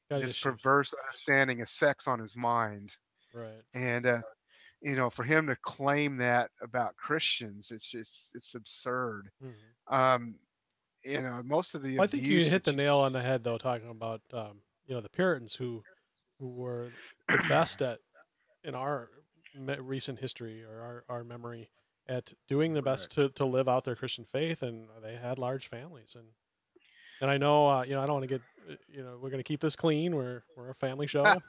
this issues. Perverse understanding of sex on his mind.
Right.
And, for him to claim that about Christians, it's absurd.
Mm-hmm.
Most of the
I think you hit the nail on the head, though, talking about, the Puritans who were the best in our recent history or our memory at doing the best to live out their Christian faith, and they had large families. And I know, I don't want to get, we're going to keep this clean. We're a family show,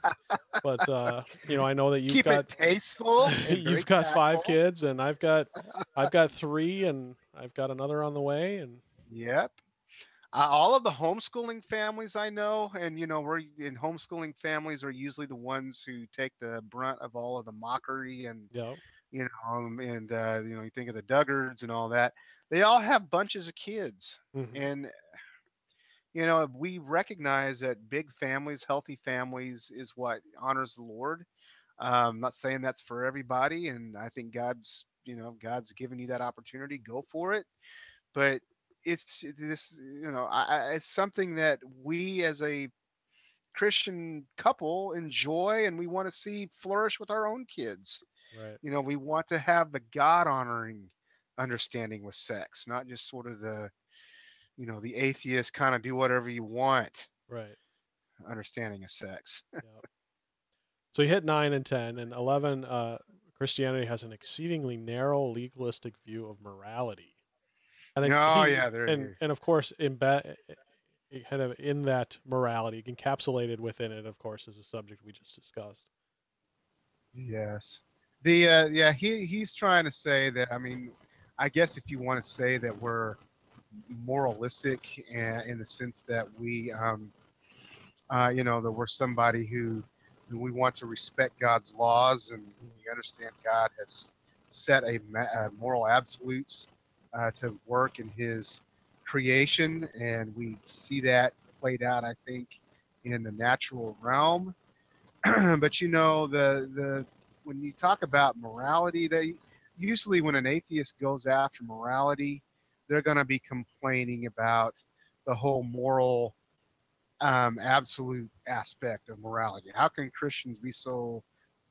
but I know that you've got
it tasteful.
You've got 5 kids, and I've got 3, and I've got another on the way. And
yep, all of the homeschooling families I know, and we're in homeschooling families are usually the ones who take the brunt of all of the mockery and you think of the Duggards and all that. They all have bunches of kids, and we recognize that big families, healthy families is what honors the Lord. I'm not saying that's for everybody, and I think God's given you that opportunity. Go for it. But it's this, it's something that we as a Christian couple enjoy, and we want to see flourish with our own kids.
Right.
We want to have the God honoring understanding with sex, not just sort of the atheist kind of do whatever you want
Right.
understanding of sex.
Yeah. So you hit 9 and 10, and 11. Christianity has an exceedingly narrow legalistic view of morality, and
Oh
he
yeah, there you.
and of course kind of in that morality encapsulated within it, of course, is a subject we just discussed.
Yes. He's trying to say that, I mean, I guess if you want to say that we're moralistic in the sense that that we're somebody who we want to respect God's laws, and we understand God has set a moral absolutes to work in His creation, and we see that played out, I think, in the natural realm. But the when you talk about morality, they usually, when an atheist goes after morality, they're going to be complaining about the whole moral absolute aspect of morality. How can Christians be so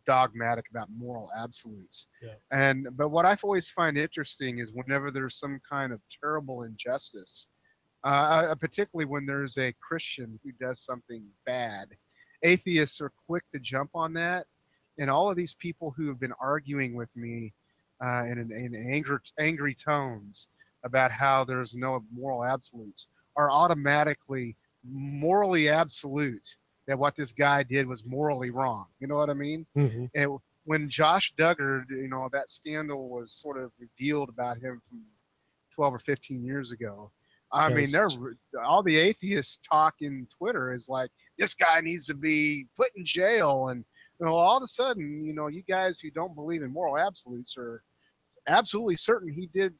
dogmatic about moral absolutes?
Yeah.
But what I always find interesting is whenever there's some kind of terrible injustice, particularly when there's a Christian who does something bad, atheists are quick to jump on that. And all of these people who have been arguing with me in angry tones about how there's no moral absolutes are automatically morally absolute that what this guy did was morally wrong. You know what I mean?
Mm-hmm.
And when Josh Duggar, that scandal was sort of revealed about him from 12 or 15 years ago. I mean, all the atheists talk in Twitter is like, this guy needs to be put in jail. And, all of a sudden, you guys who don't believe in moral absolutes are absolutely certain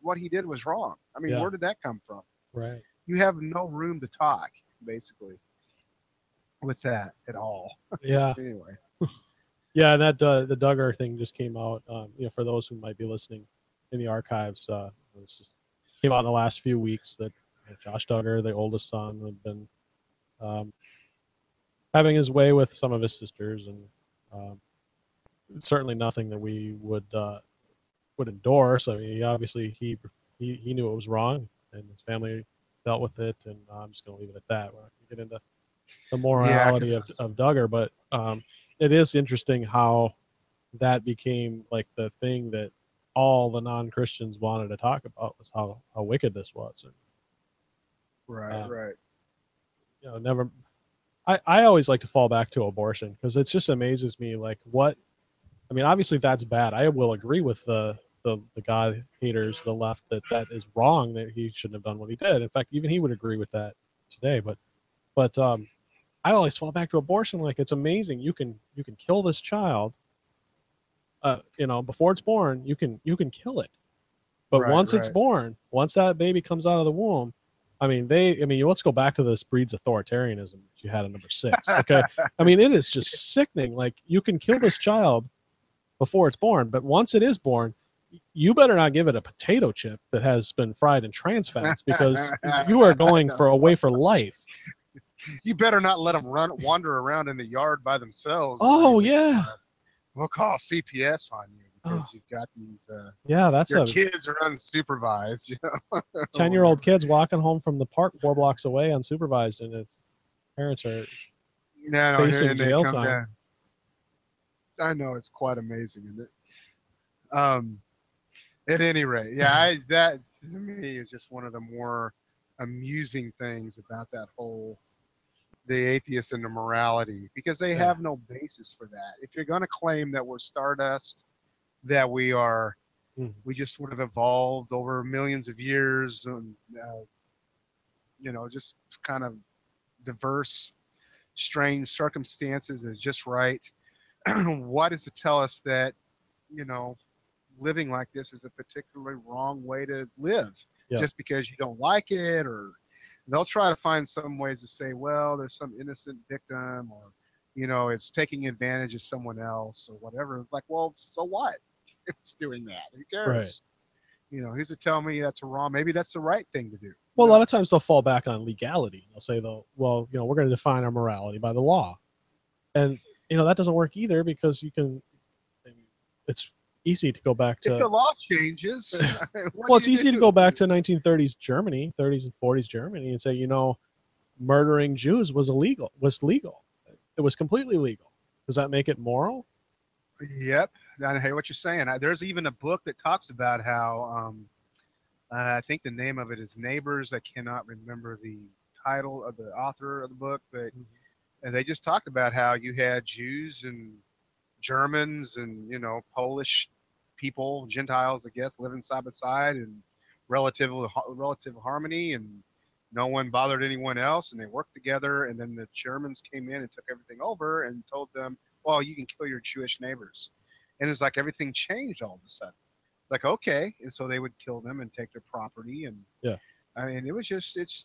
what he did was wrong. I mean, where did that come from?
Right.
You have no room to talk, basically, with that at all.
Yeah.
Anyway.
Yeah, and that the Duggar thing just came out. For those who might be listening in the archives, it just came out in the last few weeks that Josh Duggar, the oldest son, had been having his way with some of his sisters, and certainly nothing that we would endorse. I mean, obviously he knew it was wrong, and his family dealt with it, and I'm just going to leave it at that. We're not going to get into the morality of Duggar, but it is interesting how that became like the thing that all the non-Christians wanted to talk about, was how wicked this was. And,
right.
Never. I always like to fall back to abortion, because it just amazes me, like, what. I mean, obviously that's bad. I will agree with the God haters, the left, that is wrong, that he shouldn't have done what he did. In fact, even he would agree with that today. But I always fall back to abortion. Like, it's amazing. You can kill this child. Before it's born, you can kill it. But once it's born, once that baby comes out of the womb, let's go back to this breeds authoritarianism that you had in number 6. Okay. I mean, it is just sickening. Like, you can kill this child before it's born, but once it is born, you better not give it a potato chip that has been fried in trans fats, because you are going away for life.
You better not let them wander around in the yard by themselves.
Oh, yeah.
We'll call CPS on you because you've got these.
Your
kids are unsupervised.
10-year-old kids walking home from the park 4 blocks away unsupervised, and its parents are facing jail time.
Down. I know, it's quite amazing, isn't it? At any rate, that to me is just one of the more amusing things about that whole the atheists and the morality, because they have no basis for that. If you're going to claim that we're stardust, that we just sort of evolved over millions of years, and just kind of diverse, strange circumstances is just right. What is to tell us that living like this is a particularly wrong way to live, just because you don't like it, or They'll try to find some ways to say, well, there's some innocent victim, or it's taking advantage of someone else or whatever. It's like, well, so what? It's doing that. Who
Right.
cares? Who's to tell me that's wrong? Maybe that's the right thing to do.
Well, a lot of times they'll fall back on legality. They'll say, though, well, we're going to define our morality by the law. And, that doesn't work either, because it's easy to go back to.
If the law changes.
Well, it's easy to go back to 1930s Germany, 30s and 40s Germany, and say, murdering Jews was legal. It was completely legal. Does that make it moral?
Yep. I hear what you're saying. There's even a book that talks about how, I think the name of it is Neighbors. I cannot remember the title of the author of the book, but and they just talked about how you had Jews and Germans and, Polish people, Gentiles, I guess, living side by side in relative harmony, and no one bothered anyone else, and they worked together. And then the Germans came in and took everything over and told them, well, you can kill your Jewish neighbors. And it's like everything changed all of a sudden. It's like, okay. And so they would kill them and take their property. And
yeah,
I mean, it was just, it's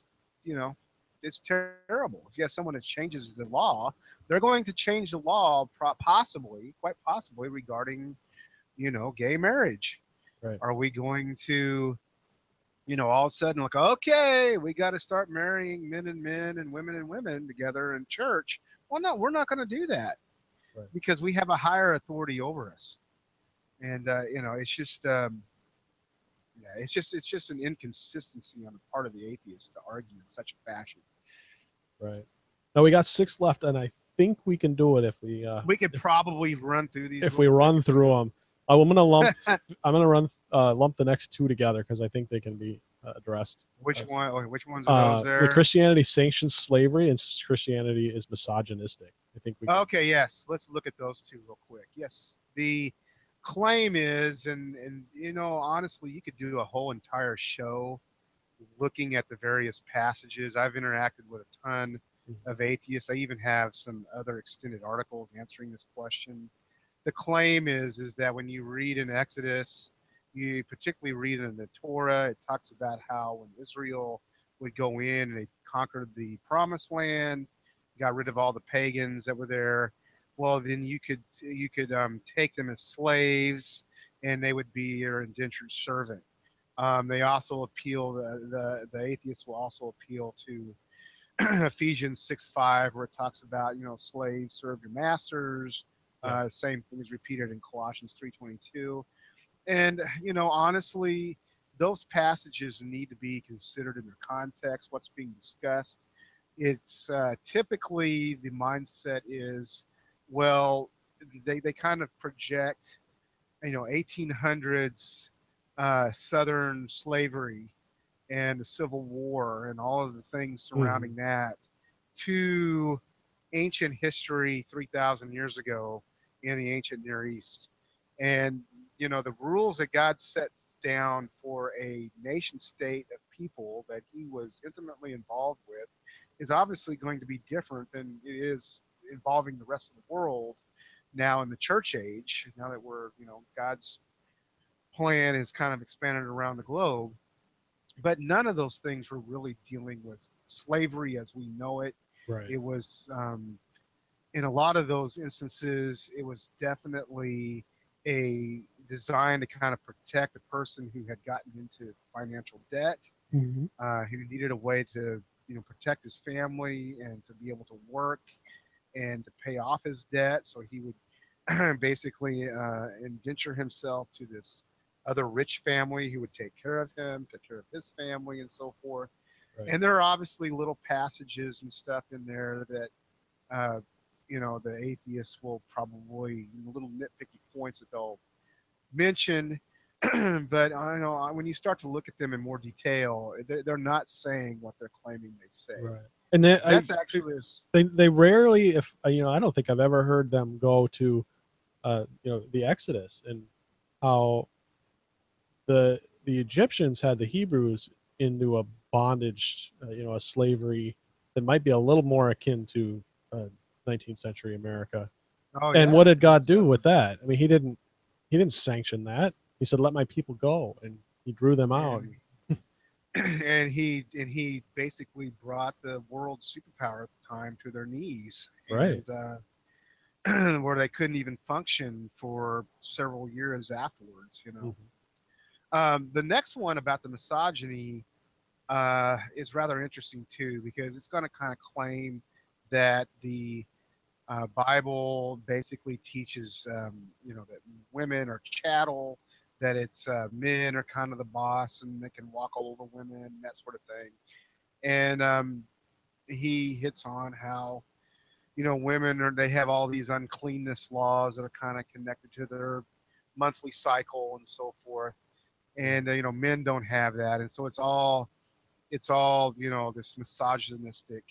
terrible. If you have someone that changes the law, they're going to change the law quite possibly regarding, gay marriage.
Right.
Are we going to, all of a sudden, like, okay, we got to start marrying men and women together in church? Well, no, we're not going to do that. Right. Because we have a higher authority over us. And, it's just, it's just an inconsistency on the part of the atheists to argue in such a fashion.
Right. Now we got 6 left, and I think we can do it if we.
We could probably run through these.
If we run through them, I'm gonna lump. Lump the next 2 together because I think they can be addressed.
Which ones are those there?
Christianity sanctions slavery, and Christianity is misogynistic. I think we.
Okay. Yes. Let's look at those 2 real quick. Yes. The claim is, and honestly, you could do a whole entire show looking at the various passages. I've interacted with a ton of atheists. I even have some other extended articles answering this question. The claim is that when you read in Exodus, you particularly read in the Torah, it talks about how when Israel would go in and they conquered the promised land, got rid of all the pagans that were there. Well, then you could take them as slaves, and they would be your indentured servant. They also appeal, the atheists will also appeal to Ephesians 6:5, where it talks about, slaves serve your masters. Same thing is repeated in Colossians 3:22. And, honestly, those passages need to be considered in their context, what's being discussed. It's typically the mindset is, well, they kind of project, 1800s Southern slavery and the Civil War and all of the things surrounding that to ancient history 3,000 years ago in the ancient Near East. And, the rules that God set down for a nation state of people that he was intimately involved with is obviously going to be different than it is involving the rest of the world now in the church age, now that we're, God's plan is kind of expanded around the globe. But none of those things were really dealing with slavery as we know it.
Right.
It was, in a lot of those instances, it was definitely a design to kind of protect the person who had gotten into financial debt, who needed a way to, protect his family and to be able to work and to pay off his debt. So he would basically indenture himself to this other rich family who would take care of him, take care of his family, and so forth. Right. And there are obviously little passages and stuff in there that, the atheists will probably, little nitpicky points that they'll mention. But I know when you start to look at them in more detail, they're not saying what they're claiming they say.
Right. And they rarely, if I don't think I've ever heard them go to, the Exodus and how the Egyptians had the Hebrews into a bondage, a slavery that might be a little more akin to 19th century America. Oh, and what did God do with that? I mean, he didn't sanction that. He said, "Let my people go," and he drew them out.
and he basically brought the world superpower at the time to their knees,
Right.
and where they couldn't even function for several years afterwards. The next one about the misogyny is rather interesting too, because it's going to kind of claim that the Bible basically teaches, that women are chattel, that it's men are kind of the boss and they can walk all over women, that sort of thing. And he hits on how, women they have all these uncleanness laws that are kind of connected to their monthly cycle and so forth. And men don't have that, and so it's all this misogynistic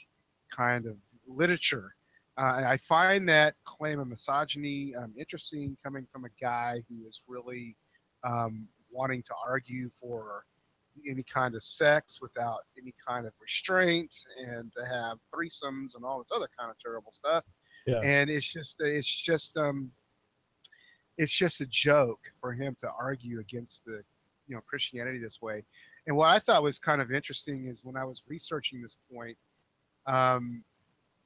kind of literature. I find that claim of misogyny interesting, coming from a guy who is really wanting to argue for any kind of sex without any kind of restraint, and to have threesomes and all this other kind of terrible stuff.
Yeah.
And it's just a joke for him to argue against the Christianity this way. And what I thought was kind of interesting is when I was researching this point, um,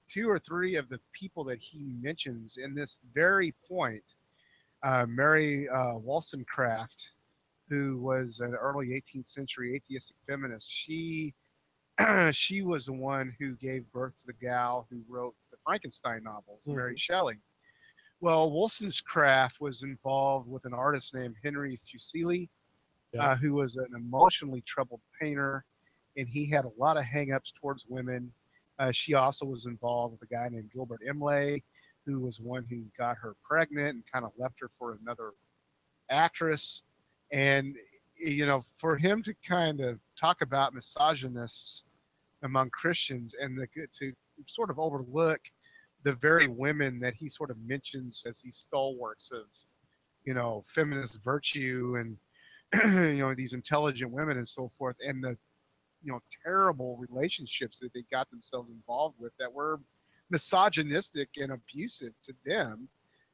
two or three of the people that he mentions in this very point, Mary Wollstonecraft, who was an early 18th century atheistic feminist, she she was the one who gave birth to the gal who wrote the Frankenstein novels, Mary Shelley. Well, Wollstonecraft was involved with an artist named Henry Fuseli, who was an emotionally troubled painter, and he had a lot of hang-ups towards women. She also was involved with a guy named Gilbert Imlay, who was one who got her pregnant and kind of left her for another actress. And, for him to kind of talk about misogynists among Christians and to sort of overlook the very women that he sort of mentions as these stalwarts of, feminist virtue and, these intelligent women and so forth, and the terrible relationships that they got themselves involved with that were misogynistic and abusive to them.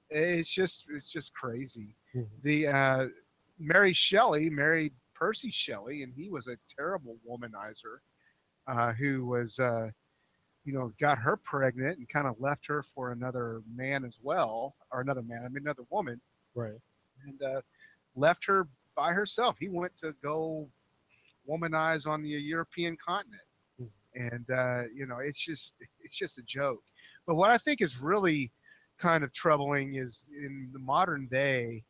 It's just crazy. The Mary Shelley married Percy Shelley, and he was a terrible womanizer who was got her pregnant and kind of left her for another man as well, or another woman,
right,
and left her by herself. He went to go womanize on the European continent. And it's just a joke. But what I think is really kind of troubling is in the modern day,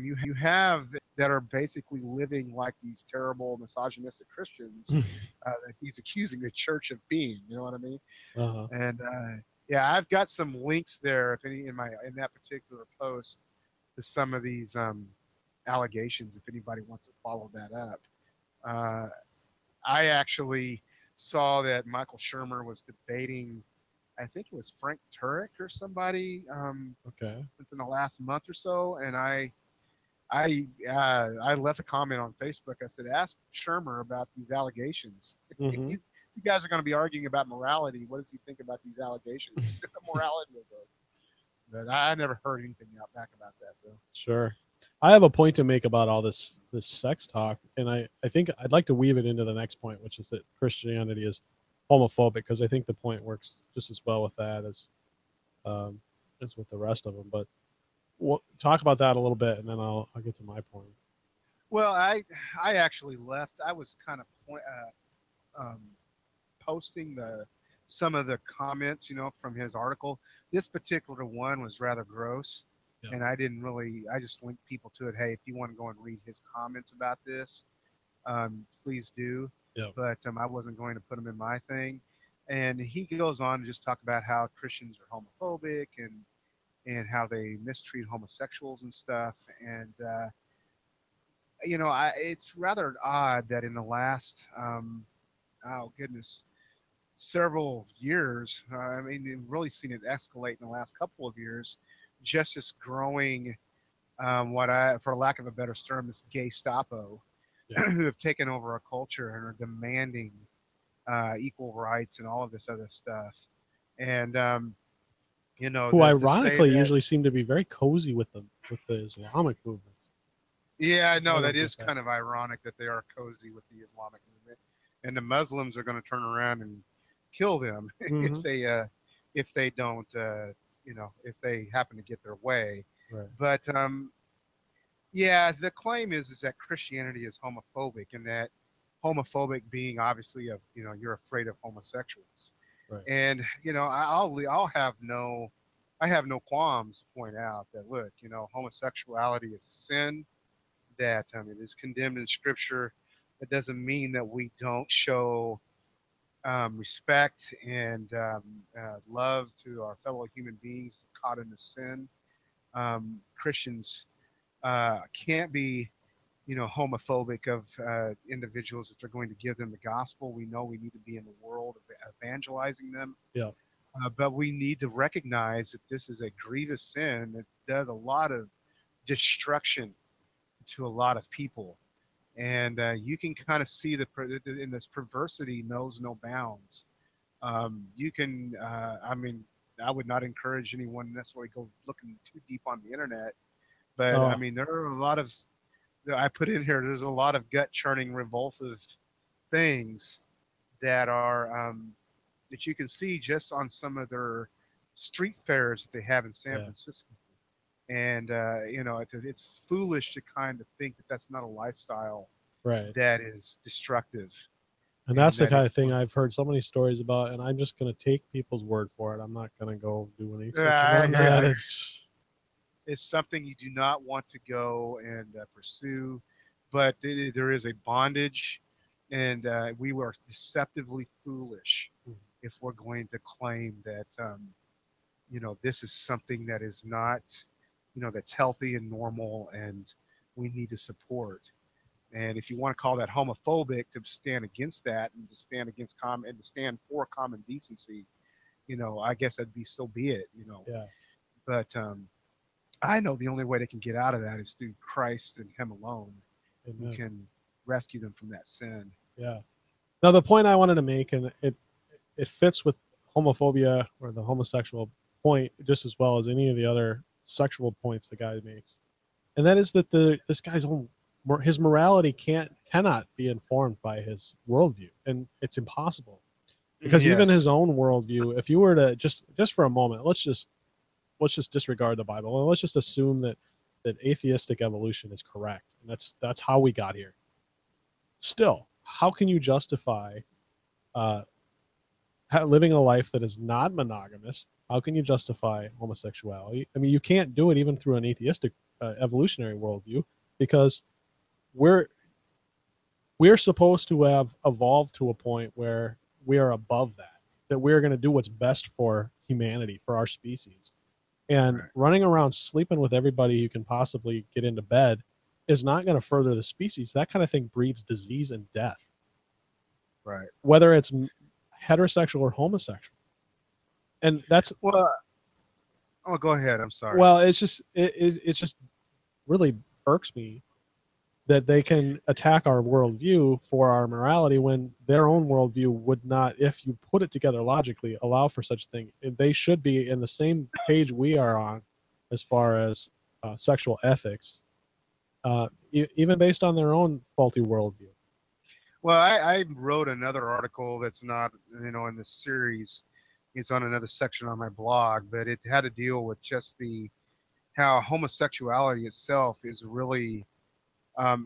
you have that are basically living like these terrible misogynistic Christians that he's accusing the church of being. You know what I mean? And yeah, I've got some links there, if any, in that particular post, to some of these allegations, if anybody wants to follow that up. I actually saw that Michael Shermer was debating, I think it was Frank Turek or somebody, within the last month or so, and I left a comment on Facebook. I said, "Ask Shermer about these allegations. You guys are going to be arguing about morality. What does he think about these allegations? The morality of those." But I never heard anything back about that, though.
Sure. I have a point to make about all this sex talk, and I think I'd like to weave it into the next point, which is that Christianity is homophobic, because I think the point works just as well with that as with the rest of them. But we'll talk about that a little bit, and then I'll get to my point.
Well, I actually left. I was kind of posting some of the comments, from his article. This particular one was rather gross. Yeah. And I just linked people to it. Hey, if you want to go and read his comments about this, please do. Yeah. But I wasn't going to put them in my thing. And he goes on to just talk about how Christians are homophobic and how they mistreat homosexuals and stuff. And, it's rather odd that in the last, several years, they've really seen it escalate in the last couple of years, just this growing, for lack of a better term, this gay Gestapo, who have taken over our culture and are demanding equal rights and all of this other stuff. And
who ironically usually seem to be very cozy with the Islamic movement.
Yeah, I know
I
that
don't get
is
that.
kind of ironic that they are cozy with the Islamic movement, and the Muslims are going to turn around and kill them
Mm-hmm.
if they don't if they happen to get their way.
Right.
But yeah, the claim is that Christianity is homophobic, and that homophobic being obviously of you're afraid of homosexuals,
Right.
and I have no qualms to point out that look, homosexuality is a sin, that it is condemned in Scripture. That doesn't mean that we don't show respect and love to our fellow human beings caught in the sin. Christians can't be, homophobic of individuals if they're going to give them the gospel. We know we need to be in the world evangelizing them,
Yeah.
but we need to recognize that this is a grievous sin that does a lot of destruction to a lot of people. And you can kind of see in this perversity knows no bounds. You can, I mean, I would not encourage anyone necessarily go looking too deep on the internet, but I
Oh,
mean, there are a lot of, I put in here, there's a lot of gut churning, revulsive things that are, that you can see just on some of their street fairs that they have in San
yeah.
Francisco. And, it's foolish to kind of think that that's not a lifestyle
Right.
that is destructive
And
and
that's the
that
kind of
is
thing I've heard so many stories about, and I'm just going to take people's word for it. I'm not going to go do any searching
I
on
agree.
that.
It's something you do not want to go and pursue, but there is a bondage, and we were deceptively foolish if we're going to claim that this is something that is not that's healthy and normal, and we need to support. And if you want to call that homophobic, to stand against that and to stand against and to stand for common decency, I guess that'd be so be it.
Yeah.
But I know the only way they can get out of that is through Christ and Him alone, who
Amen.
can rescue them from that sin.
Yeah. Now, the point I wanted to make, and it fits with homophobia or the homosexual point just as well as any of the other sexual points the guy makes, and that is that this guy's his morality cannot be informed by his worldview, and it's impossible because even
Yes.
his own worldview, if you were to just for a moment, let's just disregard the Bible and let's just assume that atheistic evolution is correct, and that's how we got here. Still, how can you justify uh, living a life that is not monogamous? How can you justify homosexuality? I mean, you can't do it even through an atheistic evolutionary worldview, because we're supposed to have evolved to a point where we are above that we're going to do what's best for humanity, for our species. And
Right.
running around sleeping with everybody you can possibly get into bed is not going to further the species. That kind of thing breeds disease and death,
Right.
whether it's heterosexual or homosexual. And that's,
Well, oh, go ahead. I'm sorry.
well, it's just it's just really irks me that they can attack our worldview for our morality when their own worldview would not, if you put it together logically, allow for such a thing. They should be in the same page we are on as far as sexual ethics, even based on their own faulty worldview.
Well, I wrote another article that's not, in this series. It's on another section on my blog, but it had to deal with just how homosexuality itself is really,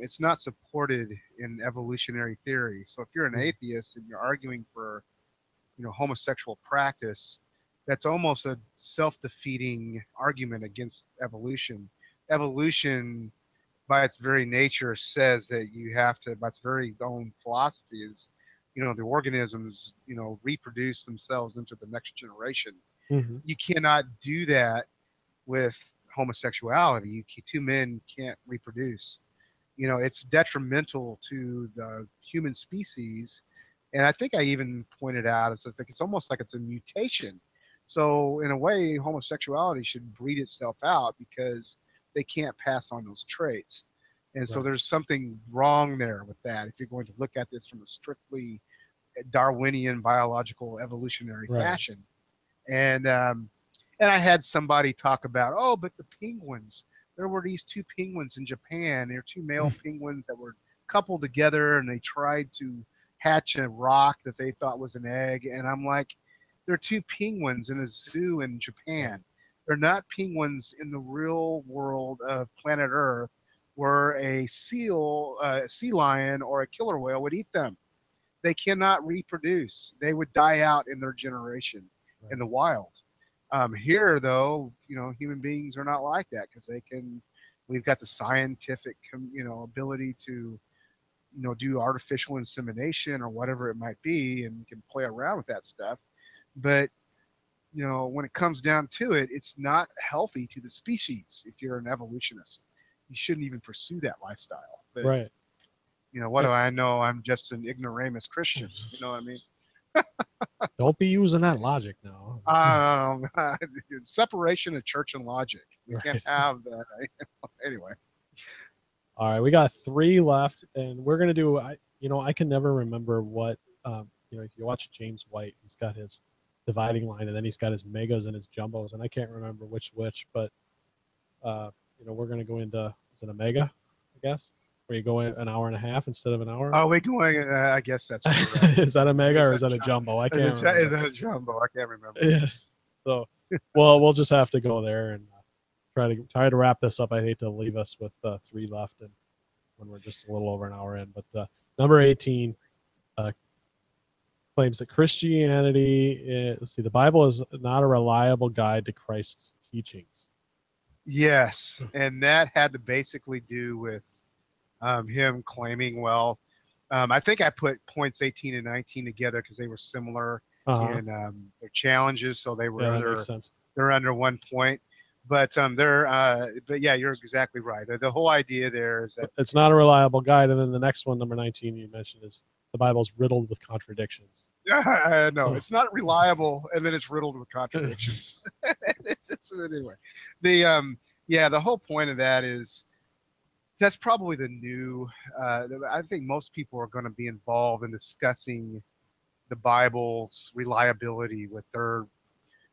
it's not supported in evolutionary theory. So if you're an atheist and you're arguing for, homosexual practice, that's almost a self-defeating argument against evolution. Evolution, by its very nature, says that you have to, by its very own philosophy, is, the organisms, reproduce themselves into the next generation.
Mm-hmm.
You cannot do that with homosexuality. Two men can't reproduce. It's detrimental to the human species. And I think I even pointed out, it's almost like it's a mutation. So in a way, homosexuality should breed itself out because they can't pass on those traits. And so
Right.
there's something wrong there with that. If you're going to look at this from a strictly Darwinian biological evolutionary
Right.
fashion. And I had somebody talk about, oh, but the penguins, there were these two penguins in Japan. There were two male penguins that were coupled together, and they tried to hatch a rock that they thought was an egg. And I'm like, they're two penguins in a zoo in Japan. They're not penguins in the real world of planet Earth, where a seal, sea lion, or a killer whale would eat them. They cannot reproduce. They would die out in their generation in the wild. Here, though, human beings are not like that because we've got the scientific, ability to, do artificial insemination or whatever it might be, and we can play around with that stuff. But, when it comes down to it, it's not healthy to the species if you're an evolutionist. You shouldn't even pursue that lifestyle. But,
right.
What do I know? I'm just an ignoramus Christian. You know what I mean?
Don't be using that logic now.
Separation of church and logic. We can't have that. Anyway.
All right, we got 3 left, and we're gonna do. I can never remember what. If you watch James White, he's got his dividing line, and then he's got his megas and his jumbos, and I can't remember which. But we're gonna go into, is it a mega? I guess. Where you go in an hour and a half instead of an hour?
Are we going? I guess that's correct.
Is that a mega or is that a jumbo? I can't remember.
Is that a jumbo? I can't remember.
Yeah. So, well, we'll just have to go there and try to wrap this up. I hate to leave us with 3 left and when we're just a little over an hour in. But number 18 claims that Christianity, the Bible is not a reliable guide to Christ's teachings.
Yes, and that had to basically do with him claiming, I think I put points 18 and 19 together because they were similar in their challenges, so they were they're under 1 point. But yeah, you're exactly right. The whole idea there is that
it's not a reliable guide, and then the next one, number 19, you mentioned, is the Bible's riddled with contradictions.
No, it's not reliable, and then it's riddled with contradictions. Anyway, the whole point of that is. That's probably the new. I think most people are going to be involved in discussing the Bible's reliability with their,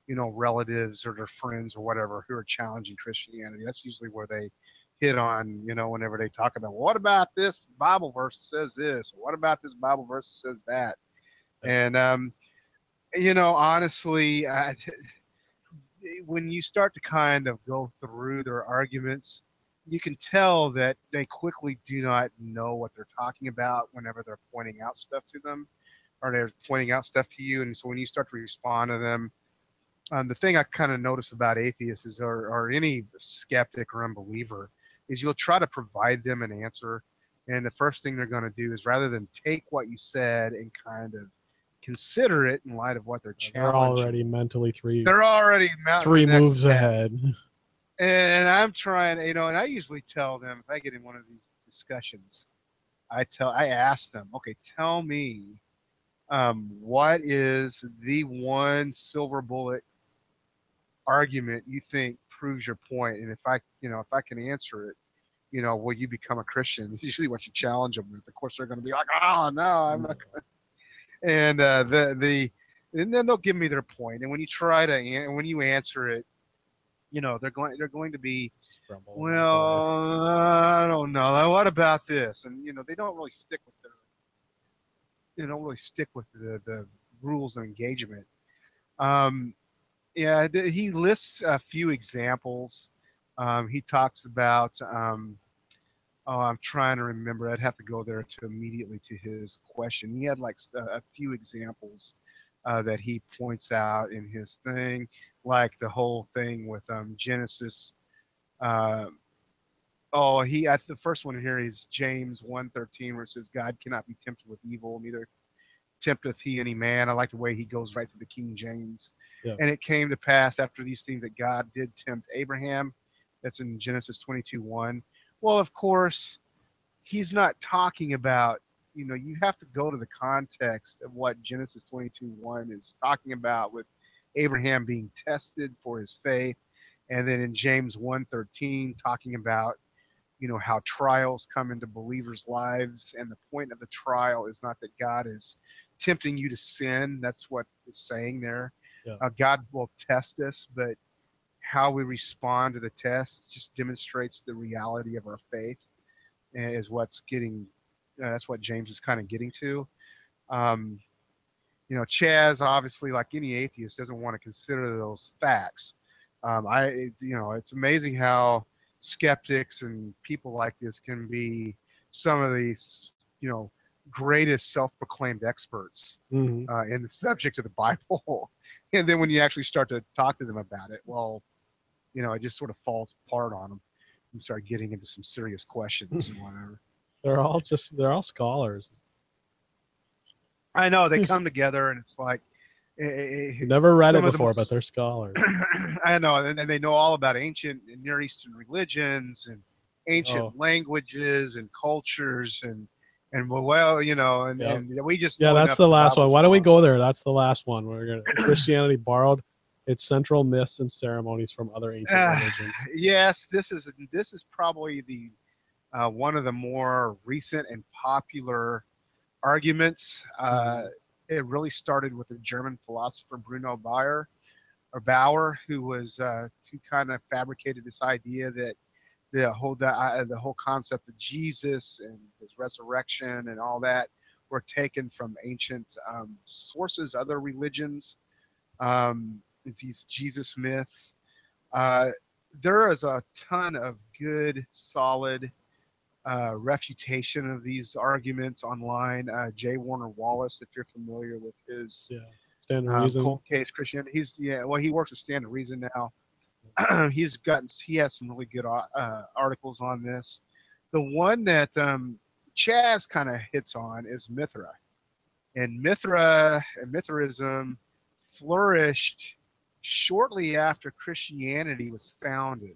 relatives or their friends or whatever who are challenging Christianity. That's usually where they hit on, whenever they talk about, well, what about this Bible verse that says this? Or what about this Bible verse that says that? And honestly, when you start to kind of go through their arguments, you can tell that they quickly do not know what they're talking about whenever they're pointing out stuff to them or they're pointing out stuff to you. And so when you start to respond to them, the thing I kind of notice about atheists is, or any skeptic or unbeliever, is you'll try to provide them an answer. And the first thing they're going to do is, rather than take what you said and kind of consider it in light of what they're challenging.
They're already mentally 3 moves ahead.
And I'm trying, and I usually tell them, if I get in one of these discussions, I ask them, okay, tell me, what is the one silver bullet argument you think proves your point? And if I can answer it, will you become a Christian? It's usually what you challenge them with. Of course, they're going to be like, oh no, I'm not going to. And and then they'll give me their point. And when you answer it, they're going to be, well, I don't know. What about this? And they don't really stick with the rules of engagement. He lists a few examples. He talks about. I'm trying to remember. I'd have to go there immediately to his question. He had like a few examples that he points out in his thing. Like the whole thing with Genesis. The first one here is James 1:13, where it says, God cannot be tempted with evil, neither tempteth he any man. I like the way he goes right to the King James. Yeah. And it came to pass after these things that God did tempt Abraham. That's in Genesis 22:1. Well, of course, he's not talking about, you have to go to the context of what Genesis 22:1 is talking about with Abraham being tested for his faith. And then in James 1:13, talking about, how trials come into believers' lives. And the point of the trial is not that God is tempting you to sin. That's what it's saying there. Yeah. God will test us, but how we respond to the test just demonstrates the reality of our faith, and is what's getting. That's what James is kind of getting to. Um, Chaz, obviously, like any atheist, doesn't want to consider those facts. It's amazing how skeptics and people like this can be some of these, greatest self-proclaimed experts in the subject of the Bible. And then when you actually start to talk to them about it, well, it just sort of falls apart on them and start getting into some serious questions and whatever.
They're all scholars.
I know they come together and it's like,
never read it before, but they're scholars.
I know, and they know all about ancient and Near Eastern religions and ancient languages and cultures and we just
that's the last one. Why don't we go there? That's the last one. We're gonna Christianity borrowed its central myths and ceremonies from other ancient religions.
Yes, this is probably the one of the more recent and popular arguments. It really started with the German philosopher Bruno Bauer, who kind of fabricated this idea that the whole concept of Jesus and his resurrection and all that were taken from ancient sources, other religions, these Jesus myths. There is a ton of good, solid refutation of these arguments online. J. Warner Wallace, if you're familiar with his
Stand to Reason
cold case Christianity, he works with Stand to Reason now. He has some really good articles on this. The one that Chaz kind of hits on is Mithra, and Mithraism flourished shortly after Christianity was founded.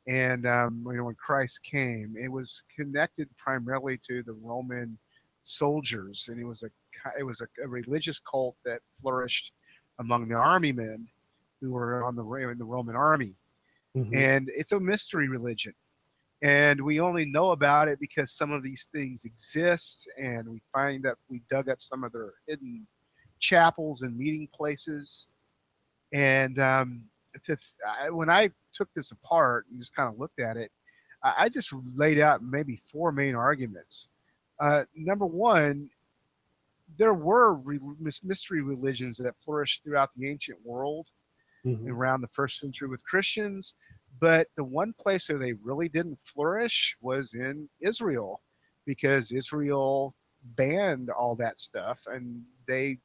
And when Christ came, it was connected primarily to the Roman soldiers, and it was a religious cult that flourished among the army men who were in the Roman army. And it's a mystery religion, and we only know about it because some of these things exist, and we dug up some of their hidden chapels and meeting places. And when I took this apart and just kind of looked at it, I just laid out maybe four main arguments. Number one, there were mystery religions that flourished throughout the ancient world around the first century with Christians, but the one place where they really didn't flourish was in Israel, because Israel banned all that stuff, and they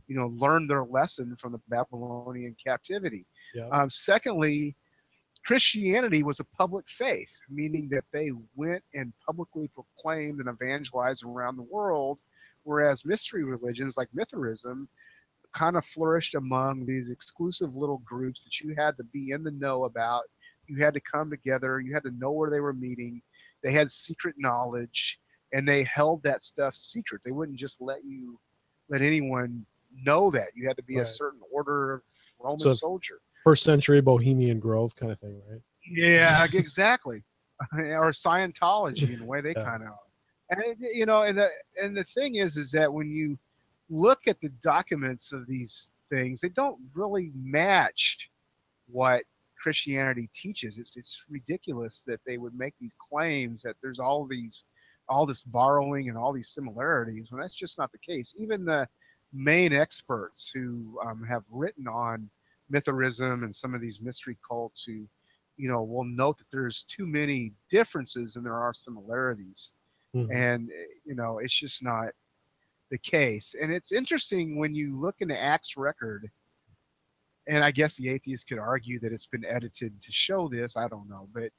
learned their lesson from the Babylonian captivity. Secondly, Christianity was a public faith, meaning that they went and publicly proclaimed and evangelized around the world, whereas mystery religions like Mithraism kind of flourished among these exclusive little groups that you had to be in the know about. You had to come together. You had to know where they were meeting. They had secret knowledge, and they held that stuff secret. They wouldn't just let anyone know that. You had to be a certain order of Roman soldier.
First century Bohemian Grove kind of thing, right?
Yeah, exactly. Or Scientology in the way they kind of, and the thing is that when you look at the documents of these things, they don't really match what Christianity teaches. It's ridiculous that they would make these claims that there's all this borrowing and all these similarities, when that's just not the case. Even the main experts who have written on Mithraism and some of these mystery cults, who will note that there's too many differences and there are similarities. And it's just not the case. And it's interesting when you look in the Acts record, and I guess the atheists could argue that it's been edited to show this, I don't know, but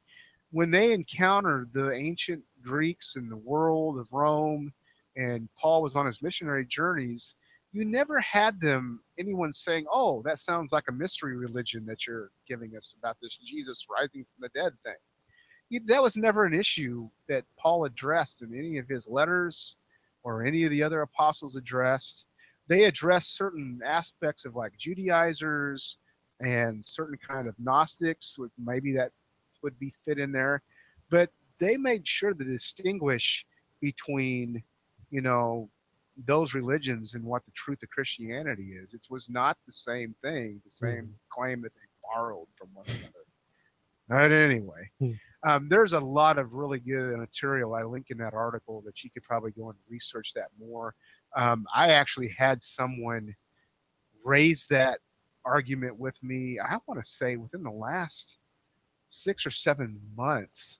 when they encountered the ancient Greeks in the world of Rome, and Paul was on his missionary journeys, you never had anyone saying, "Oh, that sounds like a mystery religion that you're giving us about this Jesus rising from the dead thing." That was never an issue that Paul addressed in any of his letters or any of the other apostles addressed. They addressed certain aspects of like Judaizers and certain kind of Gnostics, maybe that would be fit in there, but they made sure to distinguish between, those religions and what the truth of Christianity is. It was not the same thing, the same claim that they borrowed from one another. But anyway, there's a lot of really good material I link in that article that you could probably go and research that more. I actually had someone raise that argument with me, I want to say within the last 6 or 7 months.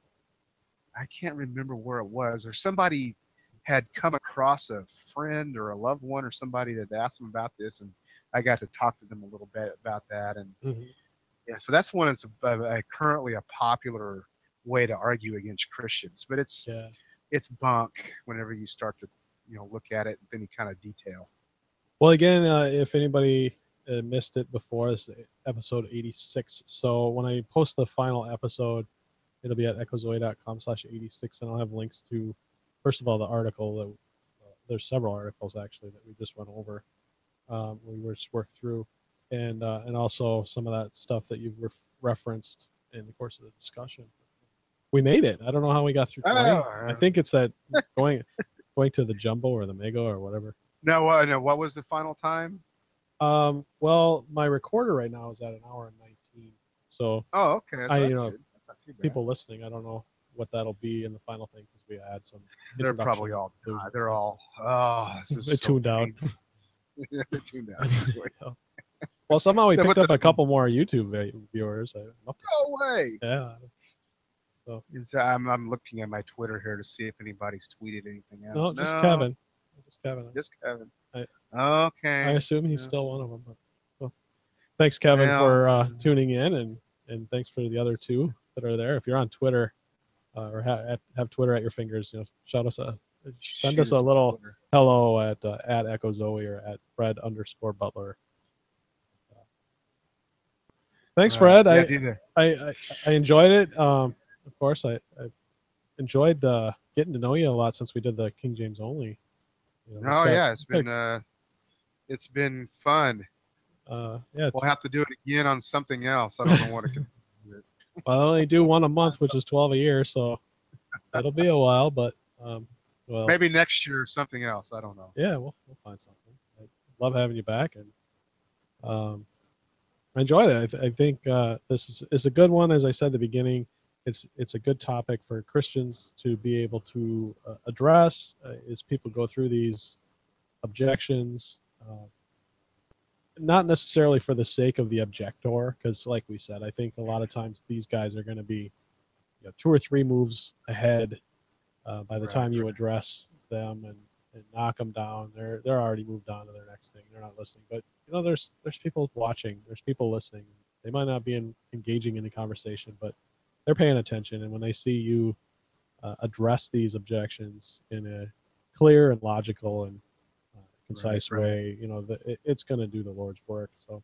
I can't remember where it was, or somebody had come across a friend or a loved one or somebody that asked them about this, and I got to talk to them a little bit about that. And yeah, so that's one that's currently a popular way to argue against Christians, but it's bunk whenever you start to look at it with any kind of detail.
Well, again, if anybody missed it before, this is episode 86. So when I post the final episode, it'll be at echozoe.com/86, and I'll have links to, first of all, the article. That there's several articles actually that we just went over. We were just worked through, and also some of that stuff that you've referenced in the course of the discussion. We made it. I don't know how we got through 20. I think it's that going to the jumbo or the mega or whatever.
No, what was the final time?
Well, my recorder right now is at 1 hour and 19. So
okay. That's good. That's not too bad.
People listening, I don't know what that'll be in the final thing because we add some.
They're probably all. They're all.
They're tuned out.
They're tuned out.
Well, somehow we picked up a couple more YouTube viewers.
No way.
Yeah.
So I'm looking at my Twitter here to see if anybody's tweeted anything out.
No, just Kevin.
Just Kevin.
Okay. I assume he's still one of them. But, thanks, Kevin, for tuning in, and thanks for the other two that are there. If you're on Twitter or have Twitter at your fingers, send us a little Twitter. Hello at Echo Zoe or at Fred_Butler. Thanks, Fred. I enjoyed it. Of course, I enjoyed getting to know you a lot since we did the King James only.
It's been fun.
We'll
have to do it again on something else. I don't know what it could be.
Well, I only do one a month, which is 12 a year, so it'll be a while. But
maybe next year something else. I don't know.
Yeah, we'll find something. I love having you back, and I enjoyed it. I think this is a good one. As I said at the beginning, it's a good topic for Christians to be able to address as people go through these objections, not necessarily for the sake of the objector, because like we said, I think a lot of times these guys are going to be 2 or 3 moves ahead by the time you address them and knock them down. They're already moved on to their next thing. They're not listening. But there's people watching. There's people listening. They might not be engaging in the conversation, but they're paying attention. And when they see you address these objections in a clear and logical and concise way, it's going to do the Lord's work. So,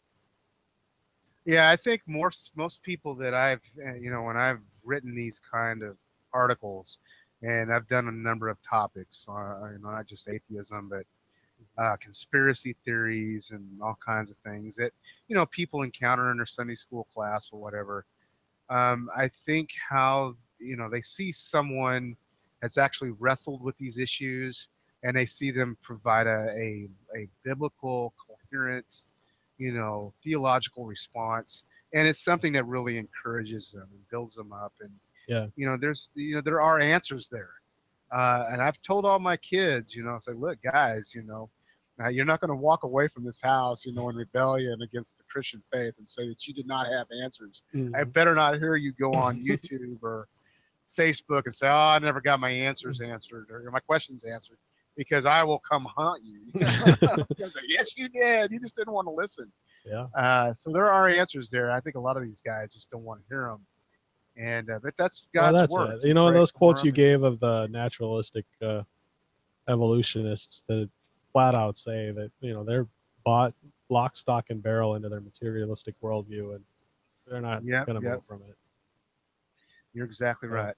yeah, I think most people that I've, when I've written these kind of articles, and I've done a number of topics, not just atheism, but conspiracy theories and all kinds of things that, people encounter in their Sunday school class or whatever. I think how, they see someone that's actually wrestled with these issues, and they see them provide a biblical, coherent, theological response. And it's something that really encourages them and builds them up. And, there are answers there. And I've told all my kids, say, look, guys, now you're not going to walk away from this house, in rebellion against the Christian faith and say that you did not have answers. Mm-hmm. I better not hear you go on YouTube or Facebook and say, oh, I never got my answers answered or my questions answered, because I will come hunt you. Yes, you did. You just didn't want to listen.
Yeah.
So there are answers there. I think a lot of these guys just don't want to hear them. And but that's God's work.
It. Those quotes you gave of the naturalistic evolutionists that flat out say that they're bought lock, stock, and barrel into their materialistic worldview, and they're not going to move from it.
You're exactly right.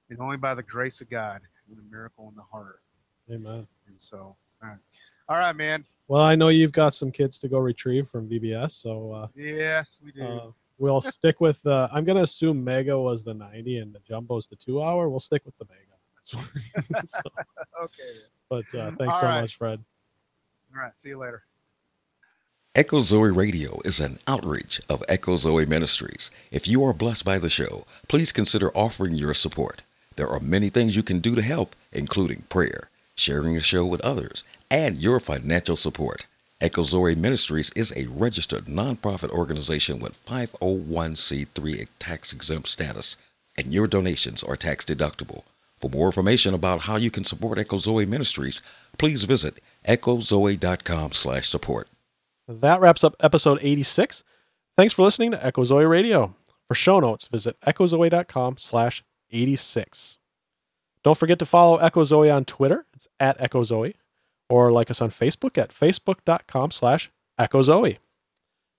And only by the grace of God and a miracle in the heart.
Amen.
And so, all right, man.
Well, I know you've got some kids to go retrieve from VBS, so
yes, we do.
We'll stick with. I'm going to assume Mega was the 90 and the Jumbo's the 2 hour. We'll stick with the Mega.
Okay.
But thanks so much, Fred.
All right. See you later.
Echo Zoe Radio is an outreach of Echo Zoe Ministries. If you are blessed by the show, please consider offering your support. There are many things you can do to help, including prayer, sharing the show with others, and your financial support. Echo Zoe Ministries is a registered nonprofit organization with 501c3 tax-exempt status, and your donations are tax deductible. For more information about how you can support Echo Zoe Ministries, please visit echozoe.com/support.
That wraps up episode 86. Thanks for listening to Echo Zoe Radio. For show notes, visit echozoe.com/86. Don't forget to follow Echo Zoe on Twitter. It's at Echo Zoe. Or like us on Facebook at facebook.com/EchoZoe.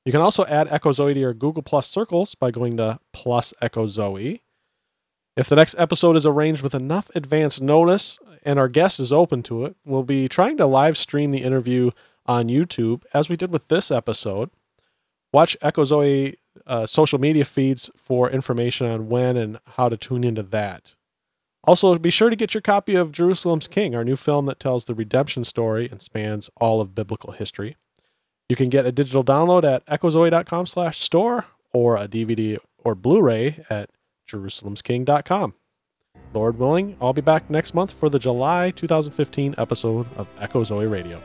You can also add Echo Zoe to your Google Plus circles by going to plus Echo Zoe. If the next episode is arranged with enough advance notice and our guest is open to it, we'll be trying to live stream the interview on YouTube, as we did with this episode. Watch Echo Zoe social media feeds for information on when and how to tune into that. Also, be sure to get your copy of Jerusalem's King, our new film that tells the redemption story and spans all of biblical history. You can get a digital download at echozoe.com/store or a DVD or Blu-ray at jerusalemsking.com. Lord willing, I'll be back next month for the July 2015 episode of Echo Zoe Radio.